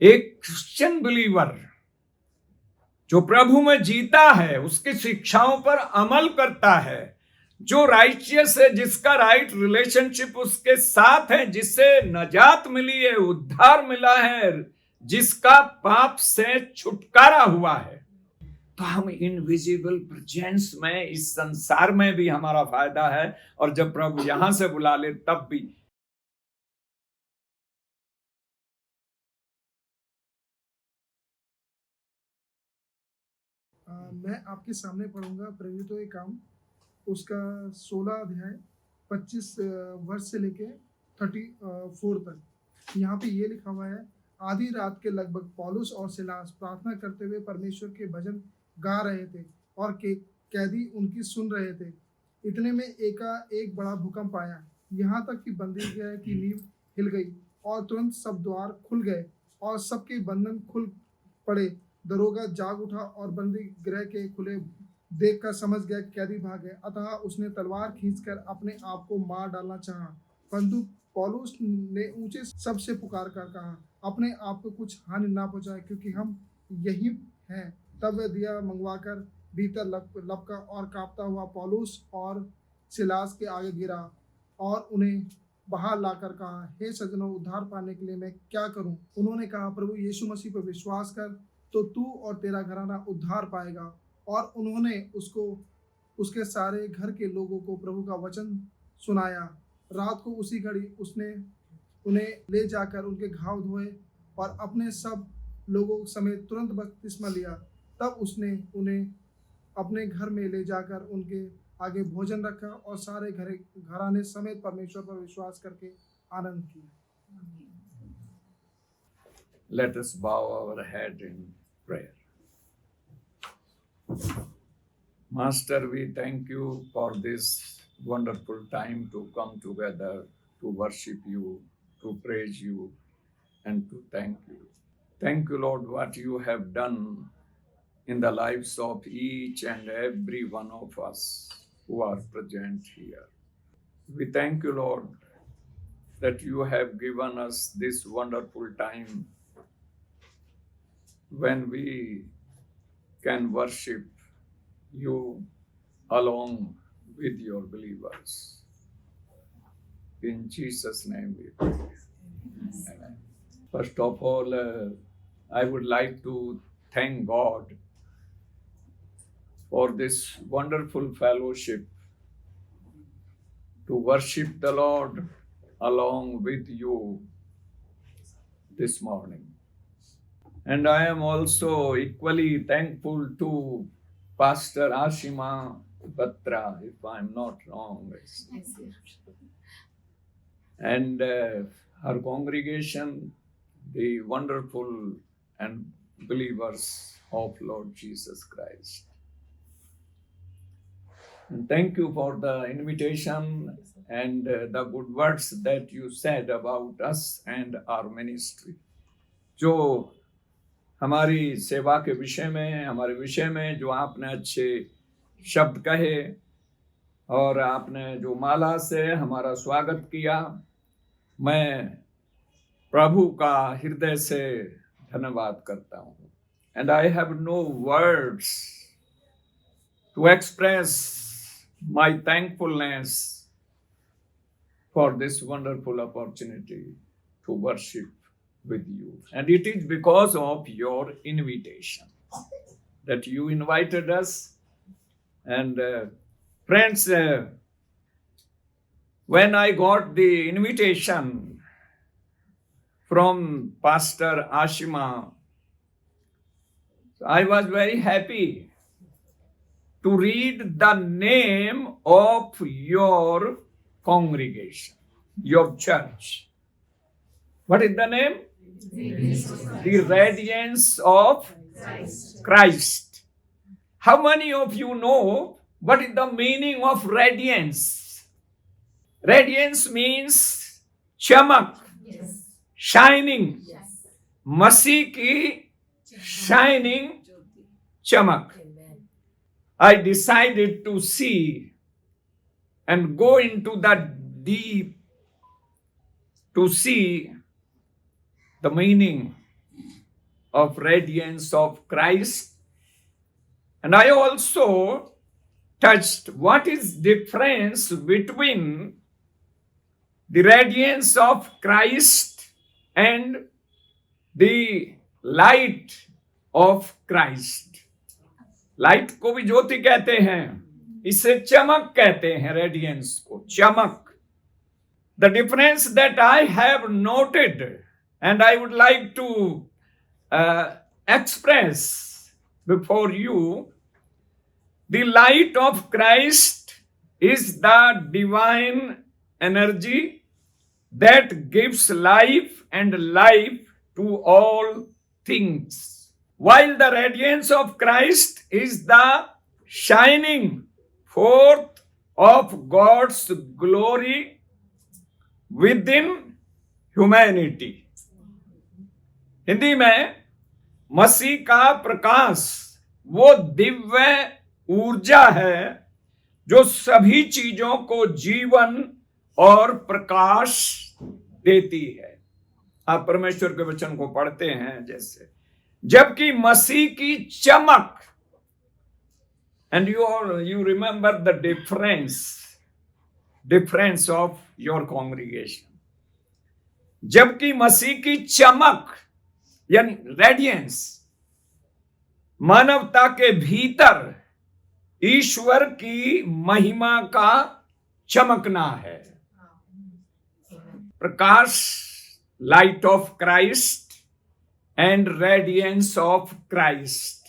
एक Christian believer जो प्रभु में जीता है, उसकी शिक्षाओं पर अमल करता है, जो राइचियस है, जिसका राइट रिलेशनशिप उसके साथ है, जिससे नजात मिली है, उद्धार मिला है, जिसका पाप से छुटकारा हुआ है, तो हम इनविजिबल प्रेजेंस में, इस संसार में भी हमारा फायदा है, और जब प्रभु यहां से बुला ले तब भी। मैं आपके सामने पढ़ूंगा प्रेरित के काम उसका 16 अध्याय 25 वर्ष से लेके 34 तक। यहाँ पे ये लिखा हुआ है, आधी रात के लगभग पौलुस और सिलास प्रार्थना करते हुए परमेश्वर के भजन गा रहे थे और कैदी उनकी सुन रहे थे। इतने में एक बड़ा भूकंप आया, यहाँ तक कि बंदी गृह की नींव हिल गई और तुरंत सब द्वार खुल गए और सबके बंधन खुल पड़े। दरोगा जाग उठा और बंदी गृह के खुले देखकर समझ गया कैदी भाग गए, अतः उसने तलवार खींचकर अपने आप को मार डालना चाहा। परंतु पौलुस ने ऊंचे शब्द से पुकार कर कहा, अपने आप को कुछ हानि ना पहुंचाए, क्योंकि हम यही हैं। तब वह दिया मंगवाकर भीतर लपका और कांपता हुआ पौलुस और सिलास के आगे गिरा और उन्हें बाहर लाकर कहा, हे सज्जनों, उद्धार पाने के लिए मैं क्या करूं? उन्होंने कहा, प्रभु यीशु मसीह पर विश्वास कर तो तू और तेरा घराना उद्धार पाएगा। और उन्होंने उसको उसके सारे घर के लोगों को प्रभु का वचन सुनाया। रात को उसी घड़ी उसने उन्हें ले जाकर उनके घाव धोए और अपने सब लोगों समेत तुरंत बपतिस्मा लिया। तब उसने उन्हें अपने घर में ले जाकर उनके आगे भोजन रखा और सारे घराने समेत परमेश्वर पर विश्वास करके आनंद किया। Let us bow our head in prayer. Master, we thank you for this wonderful time to come together, to worship you, to praise you, and to thank you. Thank you, Lord, what you have done in the lives of each and every one of us who are present here. We thank you, Lord, that you have given us this wonderful time when we can worship you along with your believers. In Jesus' name we pray. Amen. First of all, I would like to thank God for this wonderful fellowship to worship the Lord along with you this morning. And I am also equally thankful to Pastor Ashima Batra, if I'm not wrong. And her congregation, the wonderful and believers of Lord Jesus Christ. And thank you for the invitation and the good words that you said about us and our ministry. जो हमारी सेवा के विषय में, हमारे विषय में जो आपने अच्छे शब्द कहे और आपने जो माला से हमारा स्वागत किया, मैं प्रभु का हृदय से धन्यवाद करता हूँ. And I have no words to express my thankfulness for this wonderful opportunity to worship with you. And it is because of your invitation that you invited us. And friends, when I got the invitation from Pastor Ashima, I was very happy to read the name of your congregation, your church. What is the name? The Radiance of Christ. How many of you know what is the meaning of radiance? Radiance means chamak, shining. मसीह की shining chamak. I decided to see and go into the deep to see the meaning of radiance of Christ. And I also touched what is difference between the radiance of Christ and the light of Christ. Light को भी ज्योति कहते हैं, इसे चमक कहते हैं, radiance को चमक. The difference that I have noted and I would like to express before you, the light of Christ is the divine energy that gives life and life to all things, while the radiance of Christ is the shining forth of God's glory within humanity. Hindi में मसीह का प्रकाश वो दिव्य ऊर्जा है जो सभी चीजों को जीवन और प्रकाश देती है. आप परमेश्वर के वचन को पढ़ते हैं जैसे, जबकि मसीह की चमक, and you remember the difference of your congregation, जबकि मसीह की चमक यानी रेडियंस मानवता के भीतर ईश्वर की महिमा का चमकना है. प्रकाश, light of Christ and radiance of Christ.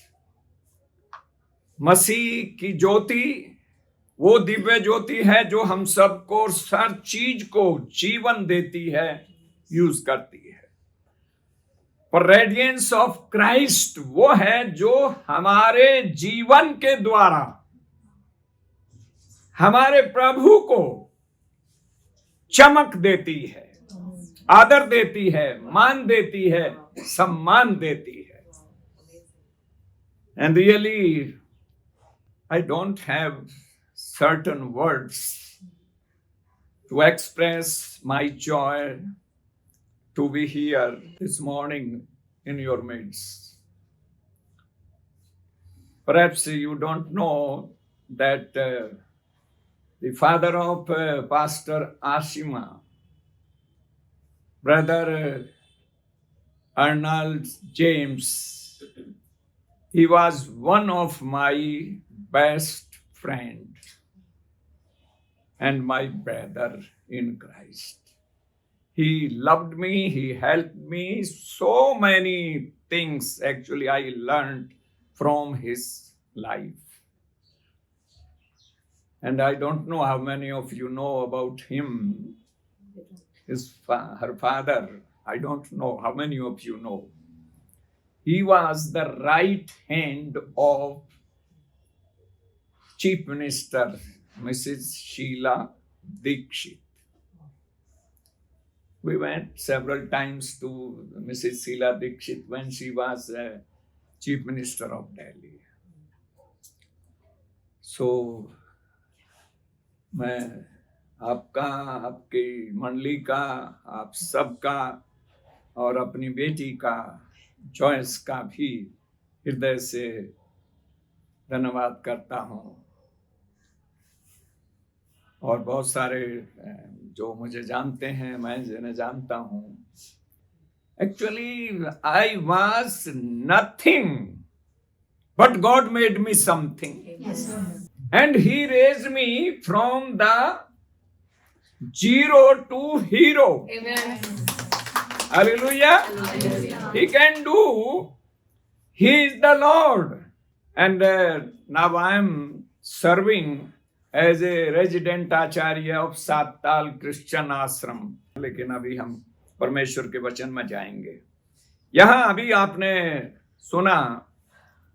मसीह की ज्योति वो दिव्य ज्योति है जो हम सबको हर चीज को जीवन देती है, यूज करती है. पर रेडियंस ऑफ क्राइस्ट वो है जो हमारे जीवन के द्वारा हमारे प्रभु को चमक देती है, आदर देती है, मान देती है, सम्मान देती है. And really, I don't have certain words to express my joy to be here this morning in your midst. Perhaps you don't know that the father of Pastor Ashima, Brother Arnold James, he was one of my best friend and my brother in Christ. He loved me, he helped me, so many things actually I learned from his life. And I don't know how many of you know about him, her father. I don't know how many of you know. He was the right hand of Chief Minister Mrs. Sheila Dikshit. We went several times to Mrs. Sheila Dikshit when she was Chief Minister of Delhi. So, मैं आपका, आपकी मंडली का, आप सबका और अपनी बेटी का, जॉयस का भी हृदय से धन्यवाद करता हूँ. और बहुत सारे जो मुझे जानते हैं, मैं जिन्हें जानता हूँ. Actually, I was nothing, but God made me something. Yes. And He raised me from the zero to hero. Amen. Hallelujah. Hallelujah. He can do. He is the Lord. And now I am serving as a resident acharya of Satal Christian Ashram. लेकिन अभी हम परमेश्वर के वचन में जाएंगे. यहाँ अभी आपने सुना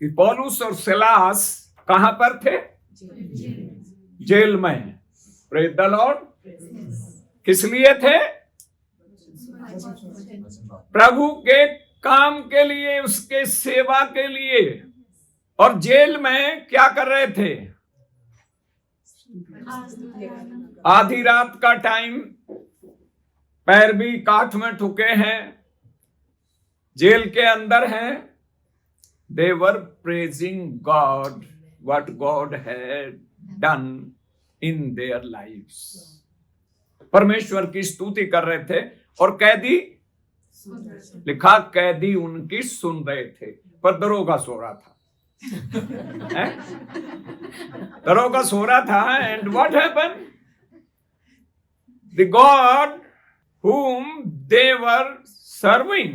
कि पौलुस और सिलास कहाँ पर थे? जेल में. Praise the Lord. किस लिए थे? प्रभु के काम के लिए, उसके सेवा के लिए. और जेल में क्या कर रहे थे? आधी रात का टाइम, पैर भी काठ में ठुके हैं, जेल के अंदर हैं, they were praising God, what God had done in their lives. परमेश्वर की स्तुति कर रहे थे और कैदी, लिखा कैदी उनकी सुन रहे थे, पर दरोगा सो रहा था। दरोगा सो रहा था। And what happened? The God whom they were serving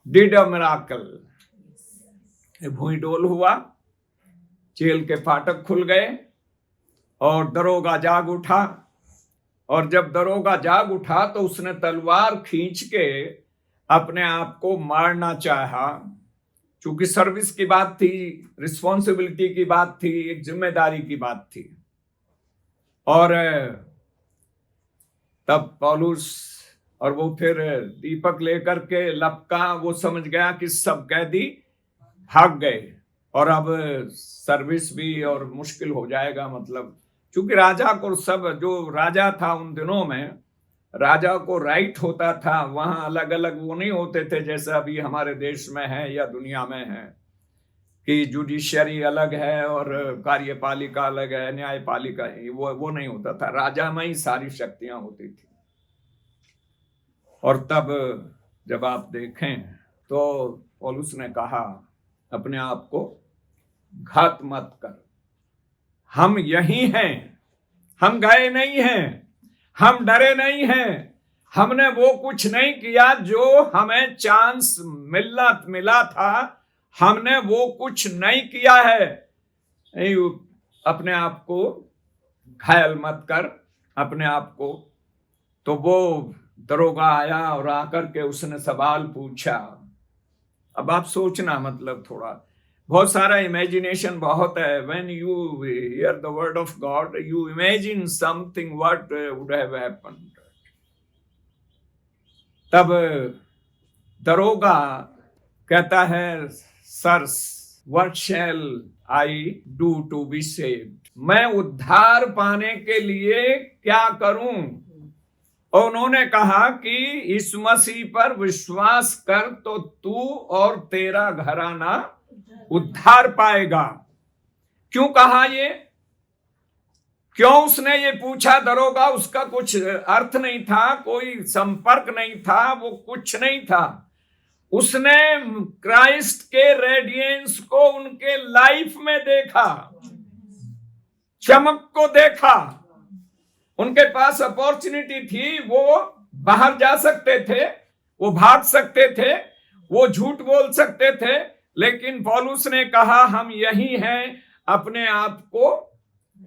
did a miracle. भूई डोल हुआ, जेल के फाटक खुल गए और दरोगा जाग उठा। और जब दरोगा जाग उठा तो उसने तलवार खींच के अपने आप को मारना चाहा, क्योंकि सर्विस की बात थी, रिस्पॉन्सिबिलिटी की बात थी, एक जिम्मेदारी की बात थी। और तब पौलुस और वो फिर दीपक लेकर के लपका, वो समझ गया कि सब कैदी भाग गए और अब सर्विस भी और मुश्किल हो जाएगा। मतलब क्योंकि राजा को, सब जो राजा था उन दिनों में, राजा को राइट होता था, वहां अलग अलग वो नहीं होते थे जैसे अभी हमारे देश में है या दुनिया में है कि जुडिशियरी अलग है और कार्यपालिका अलग है, न्यायपालिका, वो नहीं होता था। राजा में ही सारी शक्तियां होती थी। और तब जब आप देखें तो पौलुस ने कहा अपने आप को घात मत कर, हम यही हैं, हम गए नहीं हैं, हम डरे नहीं हैं, हमने वो कुछ नहीं किया जो हमें चांस मिला था, हमने वो कुछ नहीं किया है। अपने आप को घायल मत कर अपने आप को। तो वो दरोगा आया और आकर के उसने सवाल पूछा। अब आप सोचना, मतलब थोड़ा बहुत सारा इमेजिनेशन बहुत है। When you hear the word of God, you imagine something what would have happened. तब दरोगा कहता है, sirs what shall I do to be saved? मैं उद्धार पाने के लिए क्या करूं? और उन्होंने कहा कि इस मसीह पर विश्वास कर तो तू और तेरा घराना उद्धार पाएगा। क्यों कहा ये? क्यों उसने ये पूछा? दरोगा, उसका कुछ अर्थ नहीं था, कोई संपर्क नहीं था, वो कुछ नहीं था। उसने क्राइस्ट के रेडियंस को उनके लाइफ में देखा, चमक को देखा। उनके पास अपॉर्चुनिटी थी, वो बाहर जा सकते थे, वो भाग सकते थे, वो झूठ बोल सकते थे, लेकिन पौलुस ने कहा हम यही हैं, अपने आप को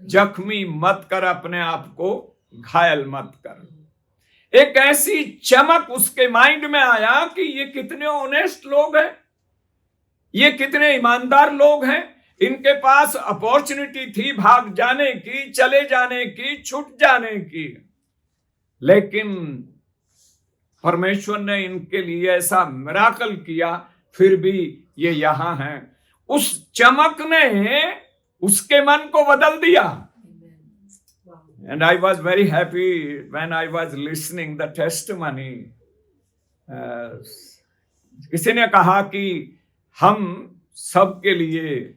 जख्मी मत कर, अपने आप को घायल मत कर। एक ऐसी चमक उसके माइंड में आया कि ये कितने ऑनेस्ट लोग हैं, ये कितने ईमानदार लोग हैं। इनके पास अपॉर्चुनिटी थी भाग जाने की, चले जाने की, छूट जाने की, लेकिन परमेश्वर ने इनके लिए ऐसा मिराकल किया, फिर भी ये यहां हैं। उस चमक ने उसके मन को बदल दिया। And I was very happy when I was listening the testimony. किसी ने कहा कि हम सबके लिए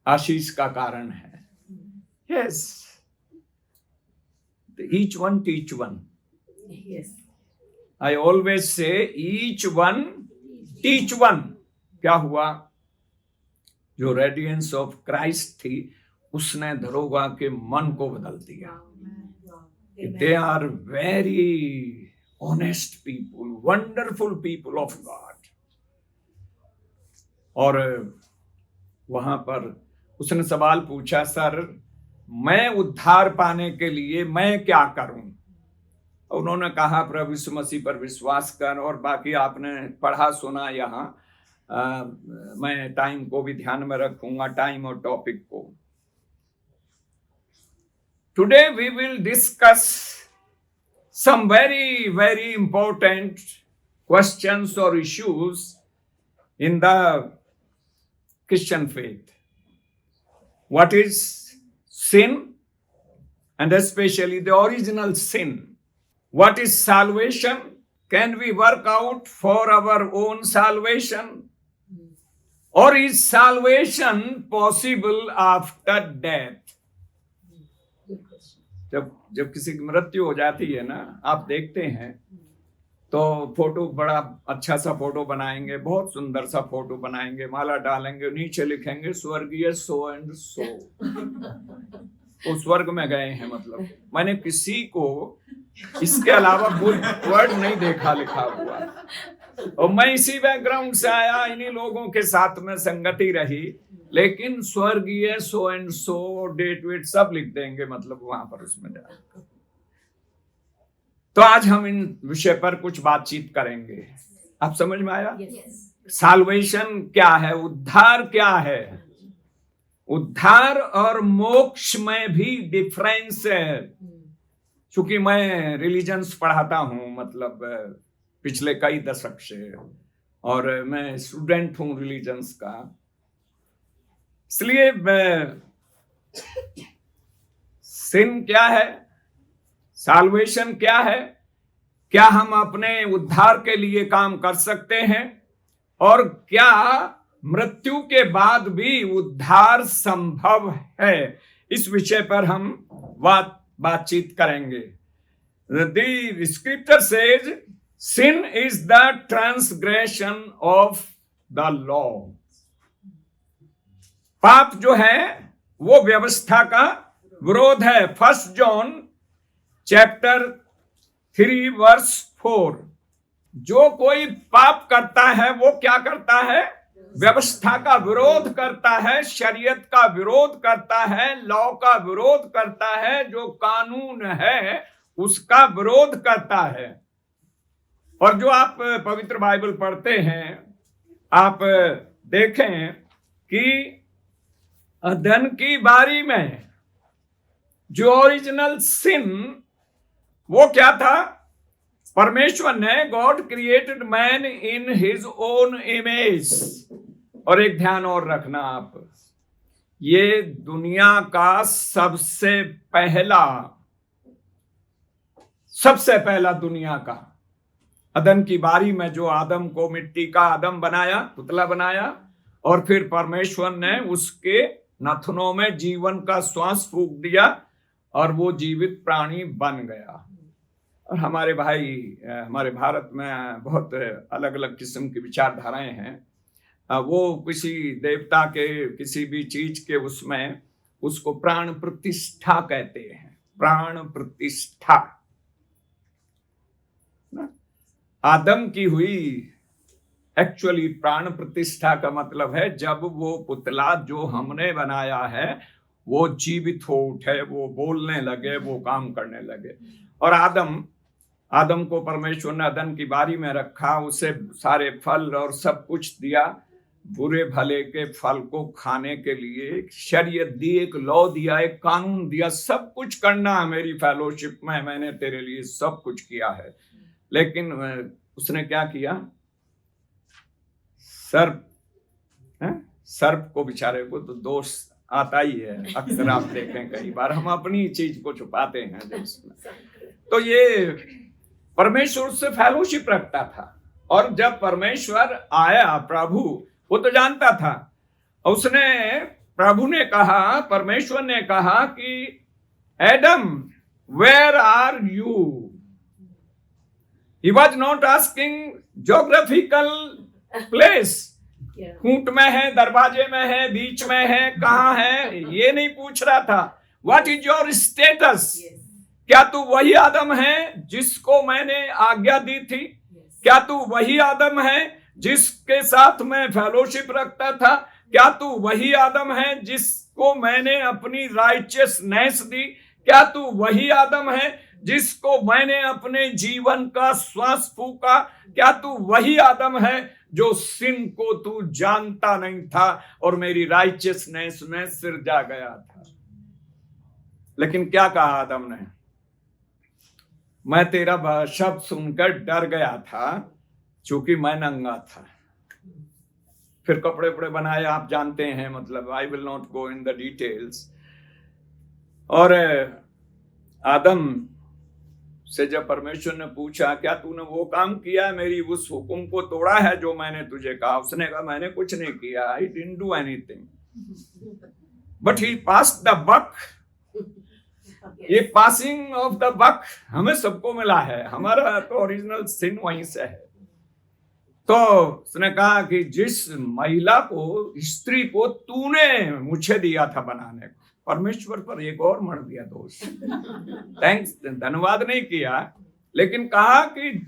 आशीष का कारण है। Yes. Each one teach one. Yes. I always say each one teach one. क्या हुआ? जो रेडियंस ऑफ क्राइस्ट थी, उसने दरोगा के मन को बदल दिया। They are very honest people, wonderful people of God. और वहां पर उसने सवाल पूछा, सर मैं उद्धार पाने के लिए मैं क्या करूं? उन्होंने कहा प्रभु यीशु मसीह पर विश्वास कर, और बाकी आपने पढ़ा सुना यहाँ। मैं टाइम को भी ध्यान में रखूंगा, टाइम और टॉपिक को। Today we will discuss some very, very important questions or issues in the Christian faith. What is sin? And especially the original sin. What is salvation? can we work out for our own salvation? Or is salvation possible after death? जब किसी की मृत्यु हो जाती है ना, आप देखते हैं तो फोटो, बड़ा अच्छा सा फोटो बनाएंगे, बहुत सुंदर सा फोटो बनाएंगे, माला डालेंगे, नीचे लिखेंगे स्वर्गीय सो एंड सो, वो स्वर्ग में गए हैं। मतलब मैंने किसी को इसके अलावा कोई वर्ड नहीं देखा लिखा हुआ, और मैं इसी बैकग्राउंड से आया, इन्हीं लोगों के साथ में संगति रही, लेकिन स्वर्गीय सो एंड सो डेट वेट सब लिख देंगे, मतलब वहां पर उसमें जाए। तो आज हम इन विषय पर कुछ बातचीत करेंगे। आप समझ में आया? साल्वेशन क्या है, उद्धार क्या है? उद्धार और मोक्ष में भी डिफरेंस है। चूंकि मैं रिलीजन्स पढ़ाता हूं, मतलब पिछले कई दशक से, और मैं स्टूडेंट हूं रिलीजन्स का, इसलिए सिन क्या है, साल्वेशन क्या है, क्या हम अपने उद्धार के लिए काम कर सकते हैं, और क्या मृत्यु के बाद भी उद्धार संभव है, इस विषय पर हम बातचीत करेंगे। The scripture says sin is the transgression of the law. पाप जो है वो व्यवस्था का विरोध है। 1 जॉन चैप्टर 3 वर्स 4, जो कोई पाप करता है वो क्या करता है? व्यवस्था का विरोध करता है, शरीयत का विरोध करता है, लॉ का विरोध करता है, जो कानून है उसका विरोध करता है। और जो आप पवित्र बाइबल पढ़ते हैं, आप देखें कि अदन की बारी में जो ओरिजिनल सिन, वो क्या था? परमेश्वर ने, God created man in his own image. और एक ध्यान और रखना आप, ये दुनिया का सबसे पहला दुनिया का, अदन की बारी में जो आदम को मिट्टी का आदम बनाया, पुतला बनाया, और फिर परमेश्वर ने उसके नथनों में जीवन का श्वास फूंक दिया और वो जीवित प्राणी बन गया। और हमारे भाई, हमारे भारत में बहुत अलग अलग किस्म की विचारधाराएं हैं। वो किसी देवता के, किसी भी चीज के, उसमें उसको प्राण प्रतिष्ठा कहते हैं। प्राण प्रतिष्ठा आदम की हुई। एक्चुअली प्राण प्रतिष्ठा का मतलब है जब वो पुतला जो हमने बनाया है वो जीवित हो उठे, वो बोलने लगे, वो काम करने लगे। और आदम को परमेश्वर ने अदन की बारी में रखा, उसे सारे फल और सब कुछ दिया, बुरे भले के फल को खाने के लिए एक शरीयत दी, एक लॉ दिया, एक कानून दिया, सब कुछ करना है मेरी फेलोशिप में, मैंने तेरे लिए सब कुछ किया है। लेकिन उसने क्या किया? सर्प को, बेचारे को तो दोष आता ही है। अक्सर आप देखें, कई बार हम अपनी चीज को छुपाते हैं जब उसमें। तो ये परमेश्वर से फेलोशिप रखता था, और जब परमेश्वर आया, प्रभु, वो तो जानता था। उसने, प्रभु ने कहा, परमेश्वर ने कहा कि Adam, where are you? He was not asking geographical place. खूंट में है, दरवाजे में है, बीच में है, कहाँ है, ये नहीं पूछ रहा था। What is your status? क्या तू वही आदम है जिसको मैंने आज्ञा दी थी? क्या तू वही आदम है जिसके साथ मैं फेलोशिप रखता था? क्या तू वही आदम है जिसको मैंने अपनी राइचियसनेस दी? क्या तू वही आदम है जिसको मैंने अपने जीवन का श्वास फूका? क्या तू वही आदम है जो सिन को तू जानता नहीं था और मेरी राइचियसनेस में सिरजा गया था? लेकिन क्या कहा आदम ने? मैं तेरा शब्द सुनकर डर गया था क्योंकि मैं नंगा था। फिर कपड़े वपड़े बनाए, आप जानते हैं, मतलब I will not go in the details. और आदम से जब परमेश्वर ने पूछा क्या तूने वो काम किया, मेरी उस हुक्म को तोड़ा है जो मैंने तुझे कहा? उसने कहा मैंने कुछ नहीं किया, I didn't do anything, but he passed the buck. ये पासिंग ऑफ द बक हमें सबको मिला है, हमारा तो ओरिजिनल सिन वहीं से है। तो उसने कहा कि जिस महिला को, स्त्री को तूने मुझे दिया था बनाने को, परमेश्वर पर एक और मर दिया दोष। थैंक्स, धन्यवाद नहीं किया, लेकिन कहा कि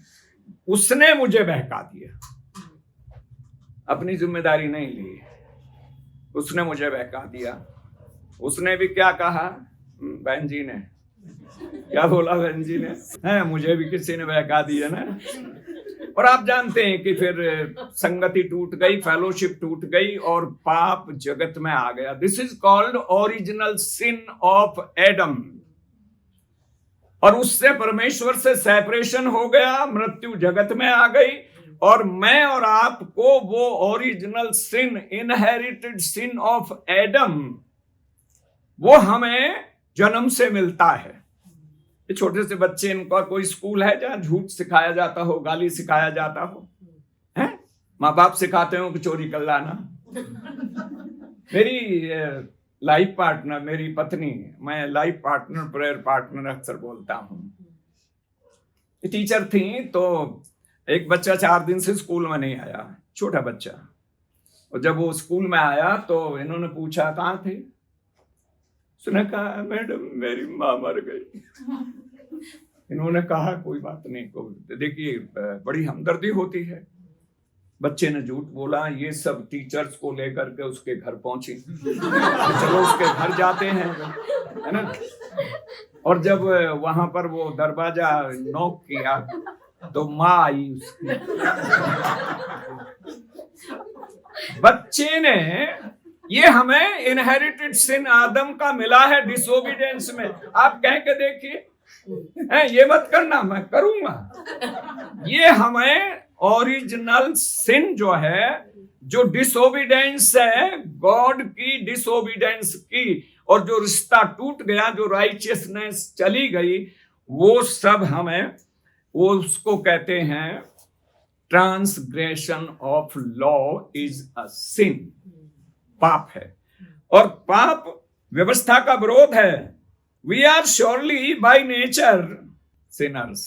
उसने मुझे बहका दिया, अपनी जिम्मेदारी नहीं ली, उसने मुझे बहका दिया। उसने भी क्या कहा, बहन जी ने क्या बोला, बहन जी ने, है मुझे भी किसी ने बहका दिया ना। और आप जानते हैं कि फिर संगति टूट गई, फेलोशिप टूट गई और पाप जगत में आ गया। This is called original sin of Adam. और उससे परमेश्वर से सेपरेशन हो गया, मृत्यु जगत में आ गई, और मैं और आपको वो original sin, inherited sin of Adam, वो हमें जन्म से मिलता है। ये छोटे से बच्चे, इनका कोई स्कूल है जहाँ झूठ सिखाया जाता हो, गाली सिखाया जाता हो, हैं? माँ बाप सिखाते हो कि चोरी कर लाना। मेरी लाइफ पार्टनर, मेरी पत्नी, मैं लाइफ पार्टनर, प्रेयर पार्टनर अक्सर बोलता हूँ, टीचर थी। तो एक बच्चा 4 दिन से स्कूल में नहीं आया, छोटा बच्चा, और जब वो स्कूल में आया तो इन्होंने पूछा कहाँ थे? उसने कहा मैडम मेरी माँ मर गई। इन्होंने कहा कोई बात नहीं, को देखिए बड़ी हमदर्दी होती है। बच्चे ने झूठ बोला, ये सब टीचर्स को लेकर के उसके घर पहुंची। चलो उसके घर जाते हैं, है ना। और जब वहां पर वो दरवाजा नॉक किया तो माँ आई उसकी। बच्चे ने, ये हमें इनहेरिटेड सिन आदम का मिला है डिसोबीडियंस में। आप कह के देखिए, ये मत करना, मैं करूंगा। ये हमें ओरिजिनल सिन जो है, जो डिसोबीडियंस है, गॉड की डिसोबीडियंस की, और जो रिश्ता टूट गया, जो राइचियसनेस चली गई, वो सब हमें, वो उसको कहते हैं transgression of law is a sin, पाप है। और पाप व्यवस्था का विरोध है। We are surely by nature sinners.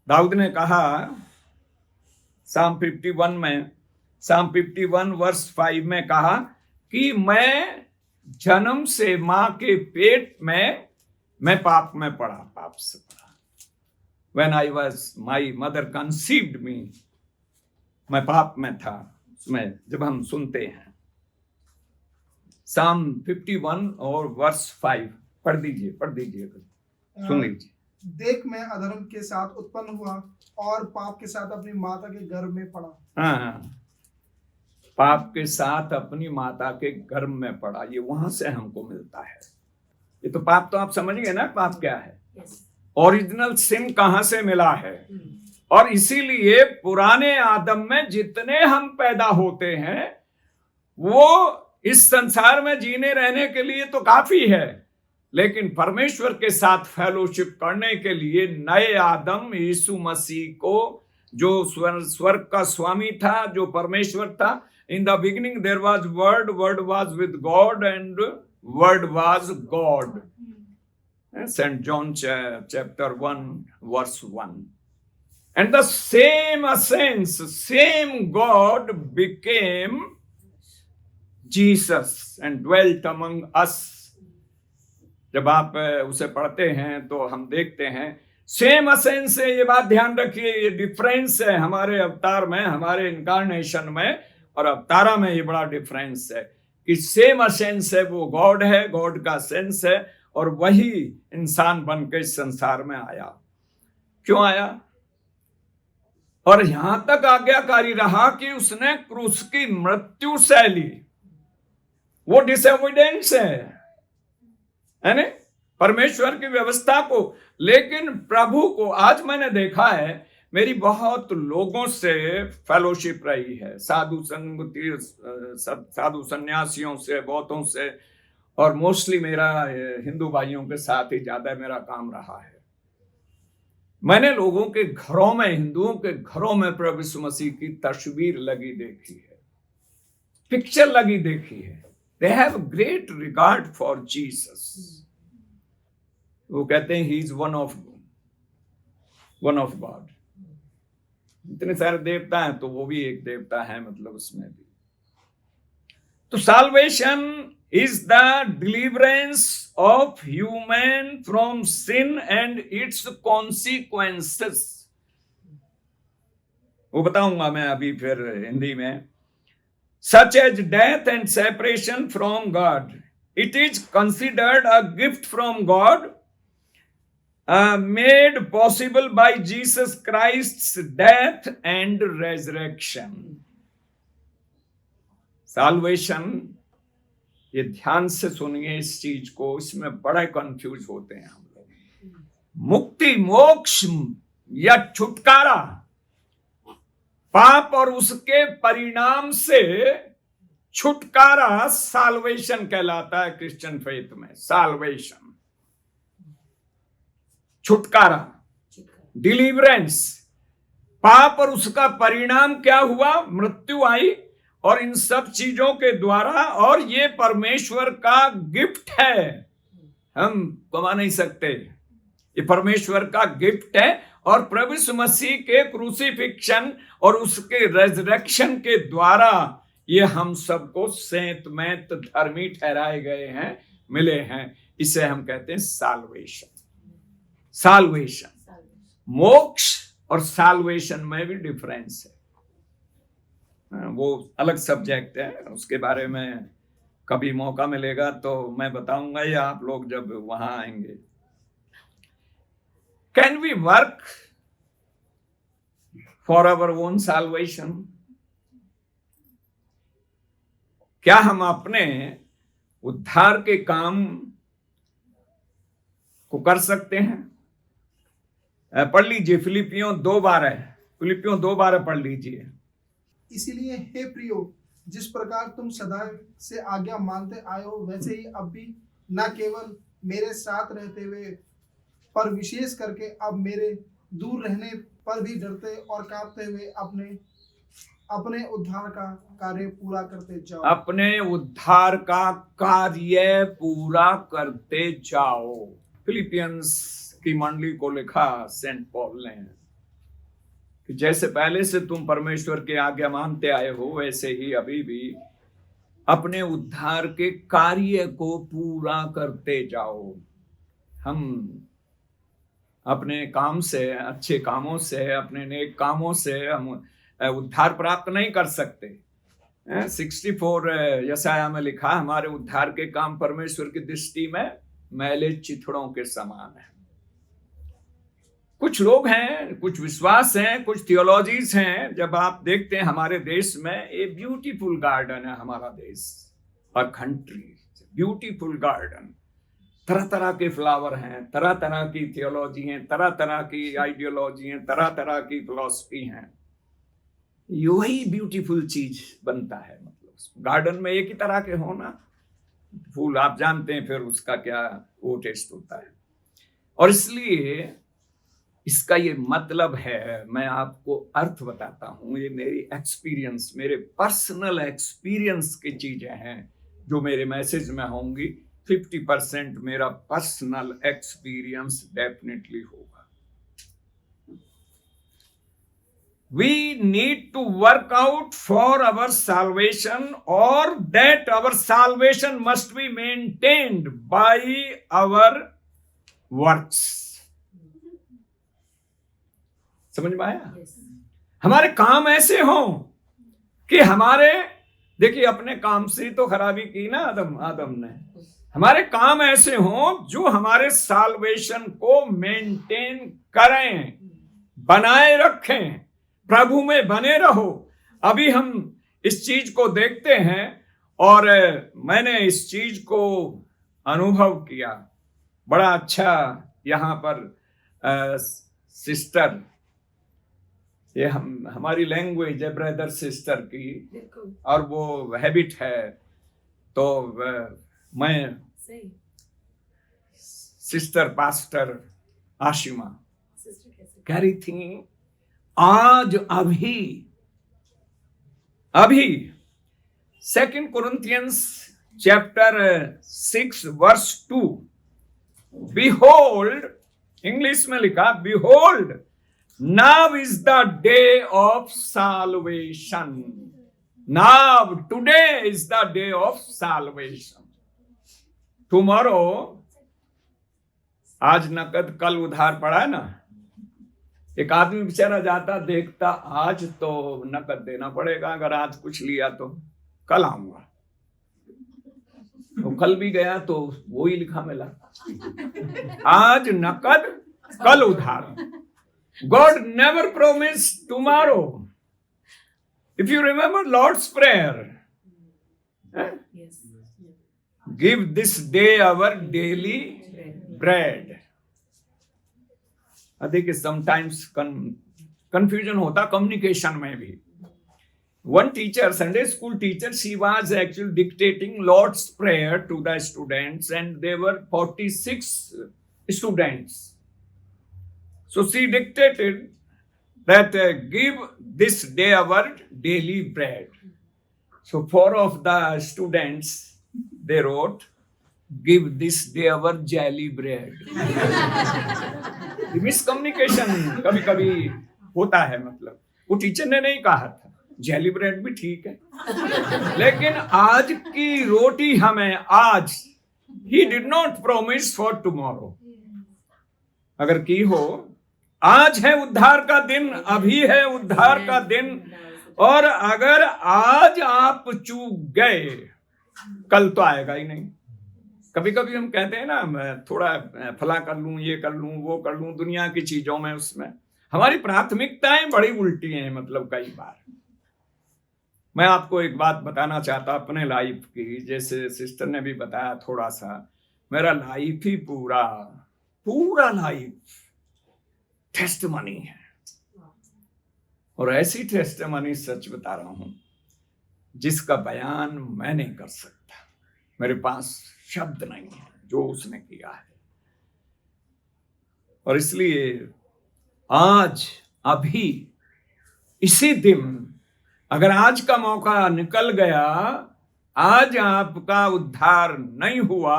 दाऊद ने कहा Psalm 51 में, Psalm 51 वर्स 5 में कहा कि मैं जन्म से मां के पेट में मैं पाप में पड़ा, पाप से पड़ा। When I was, my mother conceived me, मैं पाप में था। उसमें जब हम सुनते हैं Psalm 51 और वर्स 5, पढ़ दीजिए, सुन लीजिए। देख मैं अधर्म के साथ उत्पन्न हुआ और पाप के साथ अपनी माता के गर्भ में पड़ा। हाँ, पाप के साथ अपनी माता के गर्भ में पड़ा, ये वहां से हमको मिलता है। ये तो पाप, तो आप समझ गए ना पाप क्या है। ओरिजिनल सिन कहां से मिला है। और इसीलिए पुराने आदम में जितने हम पैदा होते हैं, वो इस संसार में जीने रहने के लिए तो काफी है, लेकिन परमेश्वर के साथ फेलोशिप करने के लिए नए आदम यीशु मसीह को, जो स्वर्ग का स्वामी था, जो परमेश्वर था। In the beginning there was word, word was with God and word was God. St. John chapter 1 verse 1. And the same essence, same God became Jesus and dwelt among us. जब आप उसे पढ़ते हैं तो हम देखते हैं सेम एसेंस है। ये बात ध्यान रखिए, ये डिफरेंस है हमारे अवतार में, हमारे इनकारनेशन में और अवतारा में। ये बड़ा डिफरेंस है कि सेम एसेंस है, वो गॉड है, गॉड का सेंस है, और वही इंसान बन के इस संसार में आया। क्यों आया? और यहां तक आज्ञाकारी रहा कि उसने क्रूस की मृत्यु सह ली। वो डिसोबीडियंस है ना, परमेश्वर की व्यवस्था को। लेकिन प्रभु को आज मैंने देखा है, मेरी बहुत लोगों से फेलोशिप रही है, साधु संगति, साधु सन्यासियों से, बौद्धों से, और मोस्टली मेरा हिंदू भाइयों के साथ ही ज्यादा मेरा काम रहा है। मैंने लोगों के घरों में, हिंदुओं के घरों में प्रभु यीशु मसीह की तस्वीर लगी देखी है, पिक्चर लगी देखी है। They have great regard for Jesus. वो कहते हैं he is one of God. इतने सारे देवता हैं तो वो भी एक देवता है, मतलब उसमें भी। तो solvation is the deliverance of human from sin and its consequences। वो बताऊंगा मैं अभी फिर हिंदी में। Such as death and separation from God, it is considered a gift from God, made possible by Jesus Christ's death and resurrection। Salvation, ये ध्यान से सुनिए इस चीज को, इसमें बड़ा कंफ्यूज होते हैं हम लोग। मुक्ति, मोक्ष या छुटकारा पाप और उसके परिणाम से छुटकारा साल्वेशन कहलाता है क्रिश्चियन फेथ में। साल्वेशन, छुटकारा, डिलीवरेंस। पाप और उसका परिणाम क्या हुआ? मृत्यु आई, और इन सब चीजों के द्वारा, और ये परमेश्वर का गिफ्ट है, हम कमा नहीं सकते, ये परमेश्वर का गिफ्ट है। और प्रभु यीशु मसीह के क्रूसिफिक्शन और उसके रेजरेक्शन के द्वारा ये हम सबको सेंतमैत धर्मी ठहराए गए हैं, मिले हैं। इसे हम कहते हैं साल्वेशन। साल्वेशन, मोक्ष और साल्वेशन में भी डिफरेंस है, वो अलग सब्जेक्ट है, उसके बारे में कभी मौका मिलेगा तो मैं बताऊंगा, या आप लोग जब वहां आएंगे। Can we work for our own salvation? क्या हम अपने उद्धार के काम को कर सकते हैं? पढ़ लीजिए फिलिपियों 2:12, फिलिपियों 2:12 पढ़ लीजिए। इसीलिए हे प्रियो, जिस प्रकार तुम सदैव से आज्ञा मानते आए हो, वैसे ही अब भी न केवल मेरे साथ रहते हुए, पर विशेष करके अब मेरे दूर रहने पर भी डरते और कांपते हुए अपने उद्धार का कार्य पूरा करते जाओ। अपने उद्धार का कार्य पूरा करते जाओ। फिलिपियंस की मंडली को लिखा सेंट पॉल ने कि जैसे पहले से तुम परमेश्वर के आज्ञा मानते आए हो, वैसे ही अभी भी अपने उद्धार के कार्य को पूरा करते जाओ। हम अपने काम से, अच्छे कामों से, अपने नेक कामों से हम उद्धार प्राप्त नहीं कर सकते। 64 यशाया में लिखा, हमारे उद्धार के काम परमेश्वर की दृष्टि में मैले चिथड़ों के समान है। कुछ लोग हैं, कुछ विश्वास हैं, कुछ थियोलॉजीज हैं। जब आप देखते हैं हमारे देश में, ये ब्यूटीफुल गार्डन है हमारा देश और कंट्री, ब्यूटीफुल गार्डन, तरह तरह के फ्लावर हैं, तरह तरह की थियोलॉजी हैं, तरह तरह की आइडियोलॉजी हैं, तरह तरह की फिलॉसफी हैं। यही ब्यूटीफुल चीज बनता है। मतलब गार्डन में एक ही तरह के हो ना फूल, आप जानते हैं फिर उसका क्या वो टेस्ट होता है। और इसलिए इसका ये मतलब है, मैं आपको अर्थ बताता हूं, ये मेरी एक्सपीरियंस, मेरे पर्सनल एक्सपीरियंस की चीजें हैं जो मेरे मैसेज में होंगी। 50% मेरा पर्सनल एक्सपीरियंस डेफिनेटली होगा। We need to work out for our salvation, or that our salvation must be maintained by our works। समझ में आया? हमारे काम ऐसे हों कि हमारे, देखिए अपने काम से तो खराबी की ना आदम ने। हमारे काम ऐसे हों जो हमारे साल्वेशन को मेंटेन करें, बनाए रखें, प्रभु में बने रहो। अभी हम इस चीज को देखते हैं और मैंने इस चीज को अनुभव किया बड़ा अच्छा। यहाँ पर सिस्टर, ये हमारी लैंग्वेज है ब्रदर सिस्टर की, और वो हैबिट है। तो मैं सिस्टर पास्टर आशिमा, कह रही थी आज अभी 2 Corinthians chapter 6 verse 2, behold, English में लिखा behold, now is the day of salvation. Now, today is the day of salvation. Tomorrow, आज नकद कल उधार पड़ा है ना। एक आदमी बेचारा जाता देखता आज तो नकद देना पड़ेगा, अगर आज कुछ लिया तो कल आऊंगा, तो कल भी गया तो वो ही लिखा मिला, आज नकद कल उधार। God never promised tomorrow. If you remember Lord's Prayer, Yes. give this day our daily bread. I think sometimes confusion होता communication में भी. One teacher, Sunday school teacher, she was actually dictating Lord's Prayer to the students, and there were 46 students. So she dictated that give this day our daily bread. So 4 of the students, they wrote, give this day our jelly bread. Miscommunication कभी कभी होता है, मतलब वो teacher ने नहीं कहा था, जेली ब्रेड भी ठीक है, लेकिन आज की रोटी हमें आज, he did not promise for tomorrow. अगर की हो, आज है उद्धार का दिन, अभी है उद्धार का दिन, और अगर आज आप चूक गए कल तो आएगा ही नहीं। कभी कभी हम कहते हैं ना, मैं थोड़ा फला कर लूं, ये कर लूं, वो कर लूं, दुनिया की चीजों में, उसमें हमारी प्राथमिकताएं बड़ी उल्टी हैं। मतलब कई बार मैं आपको एक बात बताना चाहता अपने लाइफ की, जैसे सिस्टर ने भी बताया थोड़ा सा, मेरा लाइफ ही पूरा लाइफ टेस्टमनी है, और ऐसी टेस्टमनी सच बता रहा हूं जिसका बयान मैं नहीं कर सकता, मेरे पास शब्द नहीं है जो उसने किया है। और इसलिए आज अभी इसी दिन, अगर आज का मौका निकल गया, आज आपका उद्धार नहीं हुआ,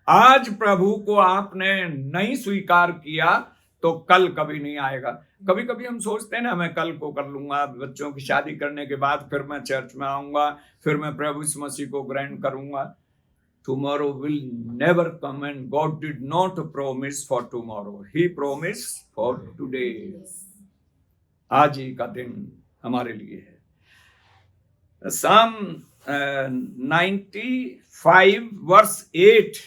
आज प्रभु को आपने नहीं स्वीकार किया, तो कल कभी नहीं आएगा। कभी कभी हम सोचते हैं ना, मैं कल को कर लूंगा, बच्चों की शादी करने के बाद फिर मैं चर्च में आऊंगा, फिर मैं प्रभु यीशु मसीह को ग्रहण करूंगा। Tomorrow will never come, and God did not promise for tomorrow. He promised for today. आज ही का दिन हमारे लिए है। Psalm 95 verse 8,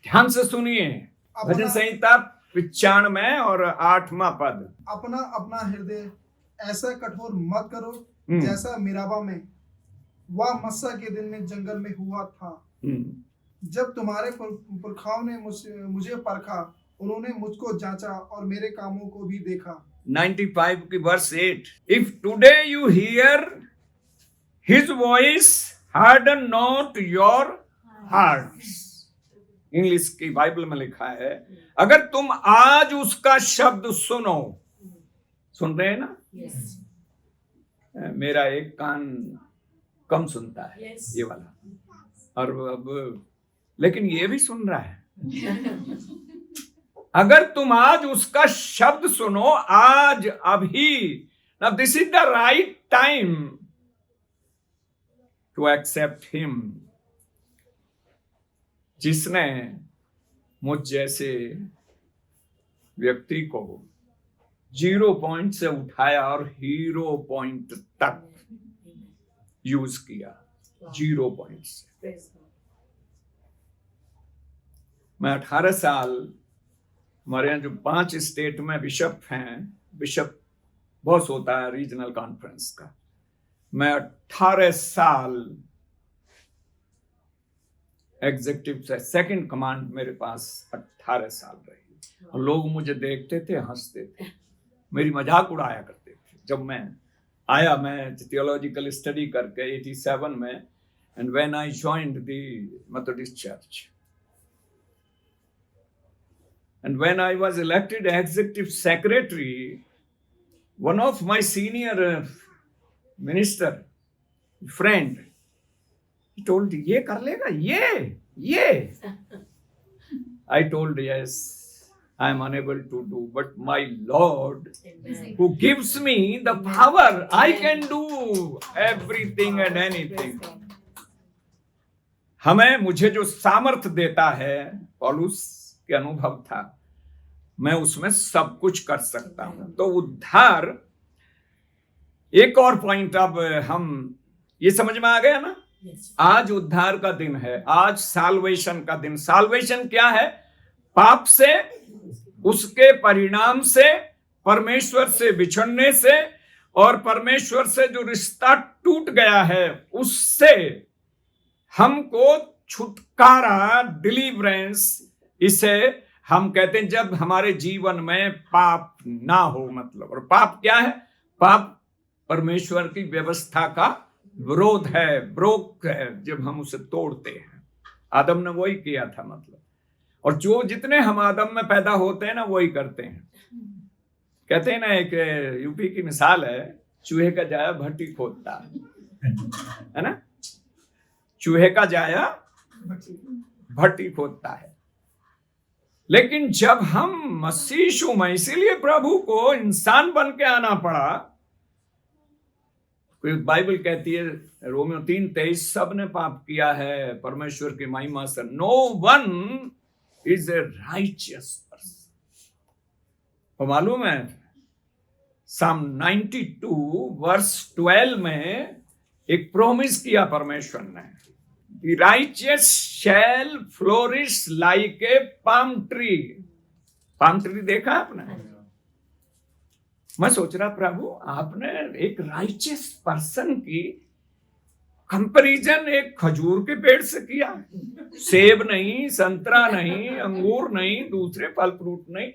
ध्यान से सुनिए, भजन संहिता 95 और 8वां पद। अपना अपना हृदय ऐसा कठोर मत करो जैसा मिराबा में वह मस्सा के दिन में जंगल में हुआ था, जब तुम्हारे पुरखाओं ने मुझे परखा, उन्होंने मुझको जांचा और मेरे कामों को भी देखा। 95 की verse 8, if today you hear his voice harden not your hearts. English की बाइबल में लिखा है, अगर तुम आज उसका शब्द सुनो, सुन रहे हैं ना? Yes. मेरा एक कान कम सुनता है, Yes. ये वाला, और अब लेकिन ये भी सुन रहा है। अगर तुम आज उसका शब्द सुनो, आज अभी, now this is the right time to accept him, जिसने मुझ जैसे व्यक्ति को 0 पॉइंट से उठाया और हीरो पॉइंट तक यूज किया, 0 पॉइंट से। मैं 18 साल, हमारे यहाँ जो 5 स्टेट में बिशप हैं, बिशप बॉस होता है रीजनल कॉन्फ्रेंस का, मैं 18 साल एग्जीक्यूटिव से सेकंड कमांड मेरे पास 18 साल रही, और लोग मुझे देखते थे, हंसते थे, मेरी मजाक उड़ाया करते थे। जब मैं आया, मैं थियोलॉजिकल स्टडी करके 87 में, and when I joined the Methodist church, And when I was elected executive secretary, one of my senior minister friend, he told, ये कर लेगा, ये. I told, yes, I am unable to do, but my Lord, Amen. who gives me the power, I can do everything and anything. मुझे जो सामर्थ देता है, पौलुस के अनुभव था, मैं उसमें सब कुछ कर सकता हूं. तो उद्धार, एक और पॉइंट अब हम ये समझ में आ गया ना. Yes. आज उद्धार का दिन है, आज साल्वेशन का दिन. साल्वेशन क्या है? पाप से, उसके परिणाम से, परमेश्वर से बिछड़ने से, और परमेश्वर से जो रिश्ता टूट गया है उससे हमको छुटकारा, डिलीवरेंस, इसे हम कहते हैं जब हमारे जीवन में पाप ना हो. मतलब, और पाप क्या है? पाप परमेश्वर की व्यवस्था का विरोध है, ब्रोक है, जब हम उसे तोड़ते हैं. आदम ने वही किया था. मतलब, और जो जितने हम आदम में पैदा होते हैं ना, वही करते हैं. कहते हैं ना, एक यूपी की मिसाल है, चूहे का जाया भट्टी खोदता है ना. चूहे का जाया भट्टी खोदता है. लेकिन जब हम मसीह यीशु में, इसीलिए प्रभु को इंसान बन के आना पड़ा. बाइबल कहती है, रोमियो 3:23, सब ने पाप किया है परमेश्वर की महिमा से. No one is a righteous person. और मालूम है, साम 92 वर्स 12 में एक प्रोमिस किया परमेश्वर ने, The righteous shall flourish like a palm tree. palm tree देखा आपने? मैं सोच रहा, प्रभु आपने एक राइचियस पर्सन की कंपैरिजन एक खजूर के पेड़ से किया. सेब नहीं, संतरा नहीं, अंगूर नहीं, दूसरे फल फ्रूट नहीं,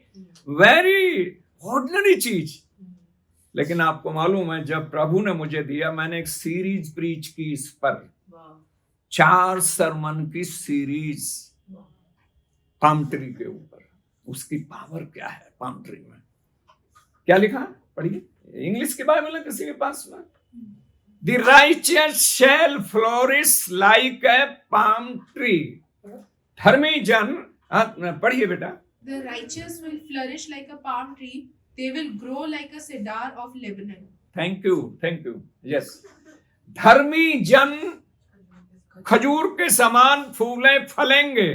वेरी ऑर्डिनरी चीज. लेकिन आपको मालूम है, जब प्रभु ने मुझे दिया, मैंने एक सीरीज प्रीच की इस पर, 4 सरमन की सीरीज पाम ट्री के ऊपर. उसकी पावर क्या है पाम ट्री में? क्या लिखा? पढ़िए, इंग्लिश की बाइबल है किसी के पास में. The righteous shall flourish like a palm tree. धर्मी जन, पढ़िए बेटा. The righteous will flourish like a palm tree. They will grow like a cedar of Lebanon. Thank you. Yes, धर्मी जन खजूर के समान फूले फलेंगे,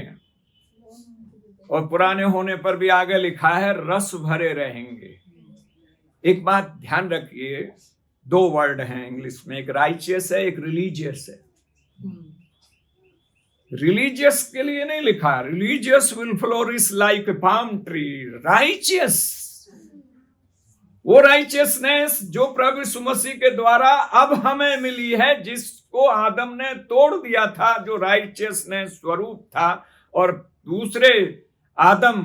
और पुराने होने पर भी आगे लिखा है, रस भरे रहेंगे. एक बात ध्यान रखिए, 2 वर्ड हैं इंग्लिश में, एक राइचियस है, एक रिलीजियस है. रिलीजियस के लिए नहीं लिखा, religious will flourish like a palm tree. Righteous, वो राइचियसनेस जो प्रभु यीशु मसीह के द्वारा अब हमें मिली है, जिसको आदम ने तोड़ दिया था, जो राइचियसनेस स्वरूप था, और दूसरे आदम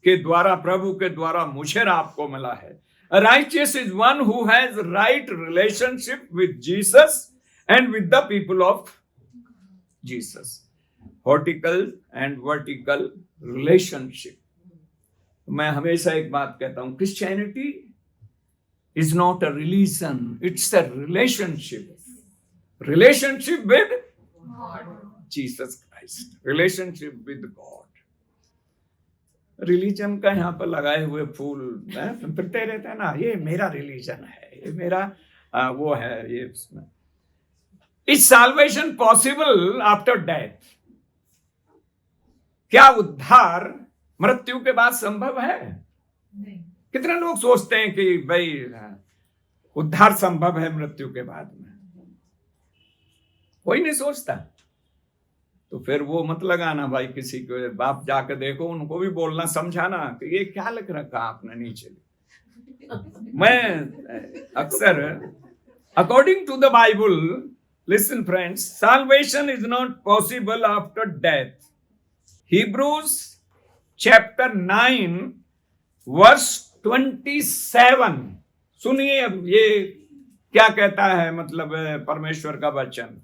के द्वारा, प्रभु के द्वारा मुझे और आपको मिला है. Righteous is one who has right relationship with Jesus and with the people of Jesus. हॉर्टिकल एंड वर्टिकल रिलेशनशिप. मैं हमेशा एक बात कहता हूं, Christianity is not a religion, it's a relationship with Jesus Christ, relationship with God. Religion का यहाँ पर लगाए हुए फूल फिरते रहते हैं ना, ये मेरा रिलीजन है, ये मेरा वो है, ये उसमें. Is salvation possible after death? क्या उद्धार मृत्यु के बाद संभव है? नहीं. कितने लोग सोचते हैं कि भाई उद्धार संभव है मृत्यु के बाद में? कोई नहीं सोचता. तो फिर वो मत लगाना भाई किसी को, बाप जाकर देखो, उनको भी बोलना, समझाना कि ये क्या लिख रखा आपने नीचे. मैं अक्सर, according to the Bible, listen friends, salvation is not possible after death. Hebrews chapter 9 verse 27. सुनिए अब ये क्या कहता है, मतलब परमेश्वर का वचन.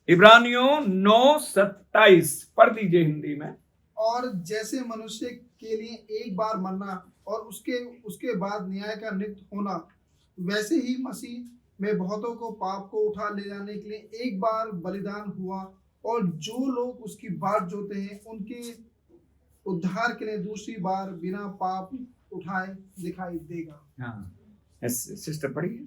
इब्रानियों 9:27 पढ़ दीजिए हिंदी में. और जैसे मनुष्य के लिए एक बार मरना और उसके बाद न्याय का नित्य होना, वैसे ही मसीह में बहुतों को पाप को उठा ले जाने के लिए एक बार बलिदान हुआ, और जो लोग उसकी बाट जोते हैं उनके उद्धार के लिए दूसरी बार बिना पाप उठाए दिखाई देगा। हाँ, सिस्टर पढ़िए।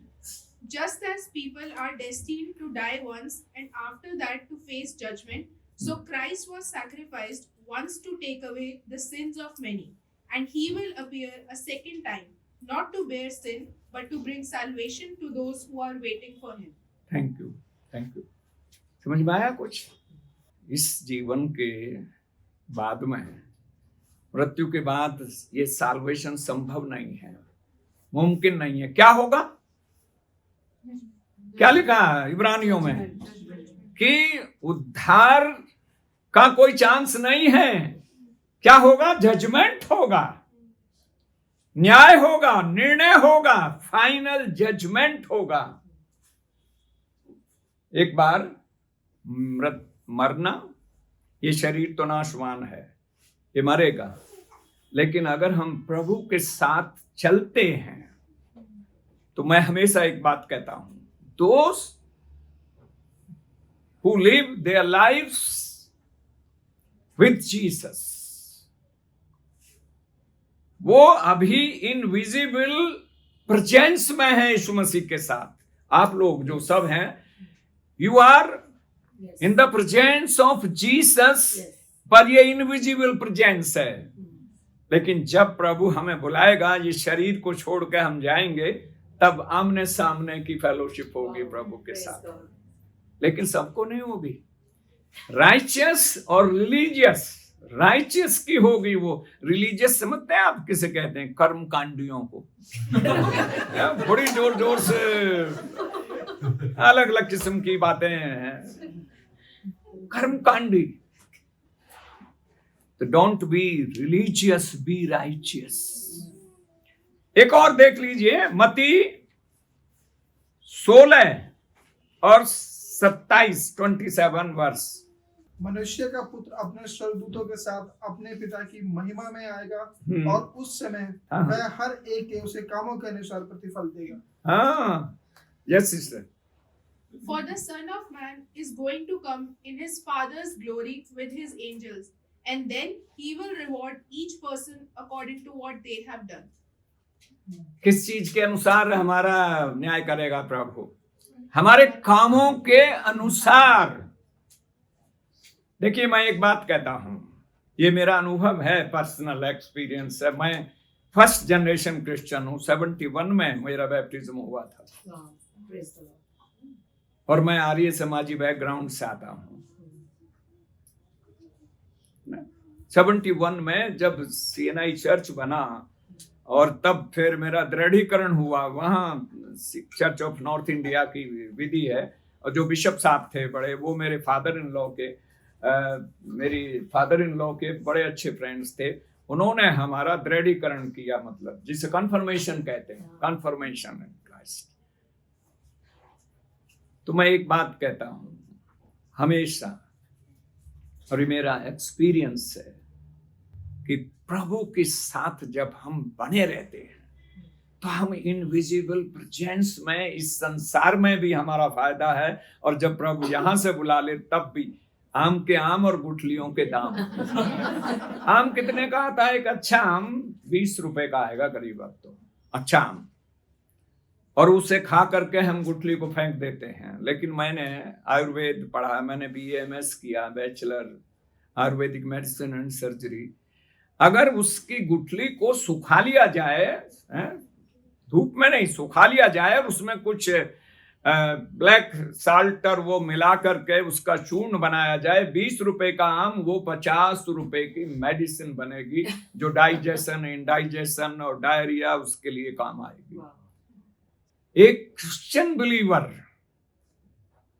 Just as people are destined to die once and after that to face judgment, so Christ was sacrificed once to take away the sins of many, and he will appear a second time, not to bear sin, but to bring salvation to those who are waiting for him. Thank you, thank you. समझ में आया कुछ? इस जीवन के बाद में, मृत्यु के बाद ये साल्वेशन संभव नहीं है, मुमकिन नहीं है। क्या होगा? क्या लिखा है इब्रानियों में? कि उद्धार का कोई चांस नहीं है। क्या होगा? जजमेंट होगा, न्याय होगा, निर्णय होगा, फाइनल जजमेंट होगा। एक बार मरना, ये शरीर तो नाशवान है, ये मरेगा, लेकिन अगर हम प्रभु के साथ चलते हैं तो मैं हमेशा एक बात कहता हूं, those who live their lives with Jesus, वो अभी इनविजिबल प्रेजेंस में है यीशु मसीह के साथ। आप लोग जो सब हैं, you are in the presence of Jesus, पर ये इनविजिबल प्रेजेंस है। लेकिन जब प्रभु हमें बुलाएगा, ये शरीर को छोड़ के हम जाएंगे, तब आमने सामने की फेलोशिप होगी प्रभु के साथ। लेकिन सबको नहीं होगी। राइचियस और रिलीजियस, राइचियस की होगी वो। रिलीजियस समझते हैं आप किसे कहते हैं? कर्म कांडियों को। बड़ी जोर जोर से अलग अलग किस्म की बातें हैं, कर्म कांडी। तो don't be religious, be righteous. एक और देख लीजिए, मत्ती 16 और 27 वर्ष। मनुष्य का पुत्र अपने स्वर्गदूतों के साथ अपने पिता की महिमा में आएगा, और उस समय वह हर एक के उसे कामों के अनुसार प्रतिफल देगा। हाँ, yes sister. For the Son of Man is going to come in his Father's glory with his angels, and then he will reward each person according to what they have done. किस चीज के अनुसार हमारा न्याय करेगा प्रभु? हमारे कामों के अनुसार। देखिए, मैं एक बात कहता हूं, ये मेरा अनुभव है, पर्सनल एक्सपीरियंस है। मैं फर्स्ट जनरेशन क्रिश्चियन हूं। 71 में मेरा बैप्टिज्म हुआ था, और मैं आर्य समाजी बैकग्राउंड से आता हूं। 71 में जब CNI चर्च बना, और तब फिर मेरा दृढ़ीकरण हुआ। वहाँ चर्च ऑफ नॉर्थ इंडिया की विधि है, और जो बिशप साहब थे बड़े, वो मेरे फादर इन लॉ के मेरी फादर इन लॉ के बड़े अच्छे फ्रेंड्स थे। उन्होंने हमारा दृढ़ीकरण किया, मतलब जिसे कन्फर्मेशन कहते हैं, कन्फर्मेशन इन क्राइस्ट। तो मैं एक बात कहता हूँ हमेशा, और ये मेरा एक्सपीरियंस है, कि प्रभु के साथ जब हम बने रहते हैं तो हम इनविजिबल प्रेजेंस में, इस संसार में भी हमारा फायदा है, और जब प्रभु यहां से बुला ले तब भी। आम के आम और गुठलियों के दाम। आम कितने का आता है? एक अच्छा आम 20 रुपए का आएगा करीब, अब तो अच्छा आम, और उसे खा करके हम गुठली को फेंक देते हैं। लेकिन मैंने आयुर्वेद पढ़ा, मैंने BAMS किया, bachelor Ayurvedic medicine and surgery. अगर उसकी गुठली को सुखा लिया जाए, धूप में नहीं, सुखा लिया जाए, और उसमें कुछ ब्लैक साल्ट और वो मिला करके उसका चूर्ण बनाया जाए, 20 रुपए का आम, वो 50 रुपए की मेडिसिन बनेगी, जो डाइजेशन, इंडाइजेशन और डायरिया, उसके लिए काम आएगी। एक क्रिश्चियन बिलीवर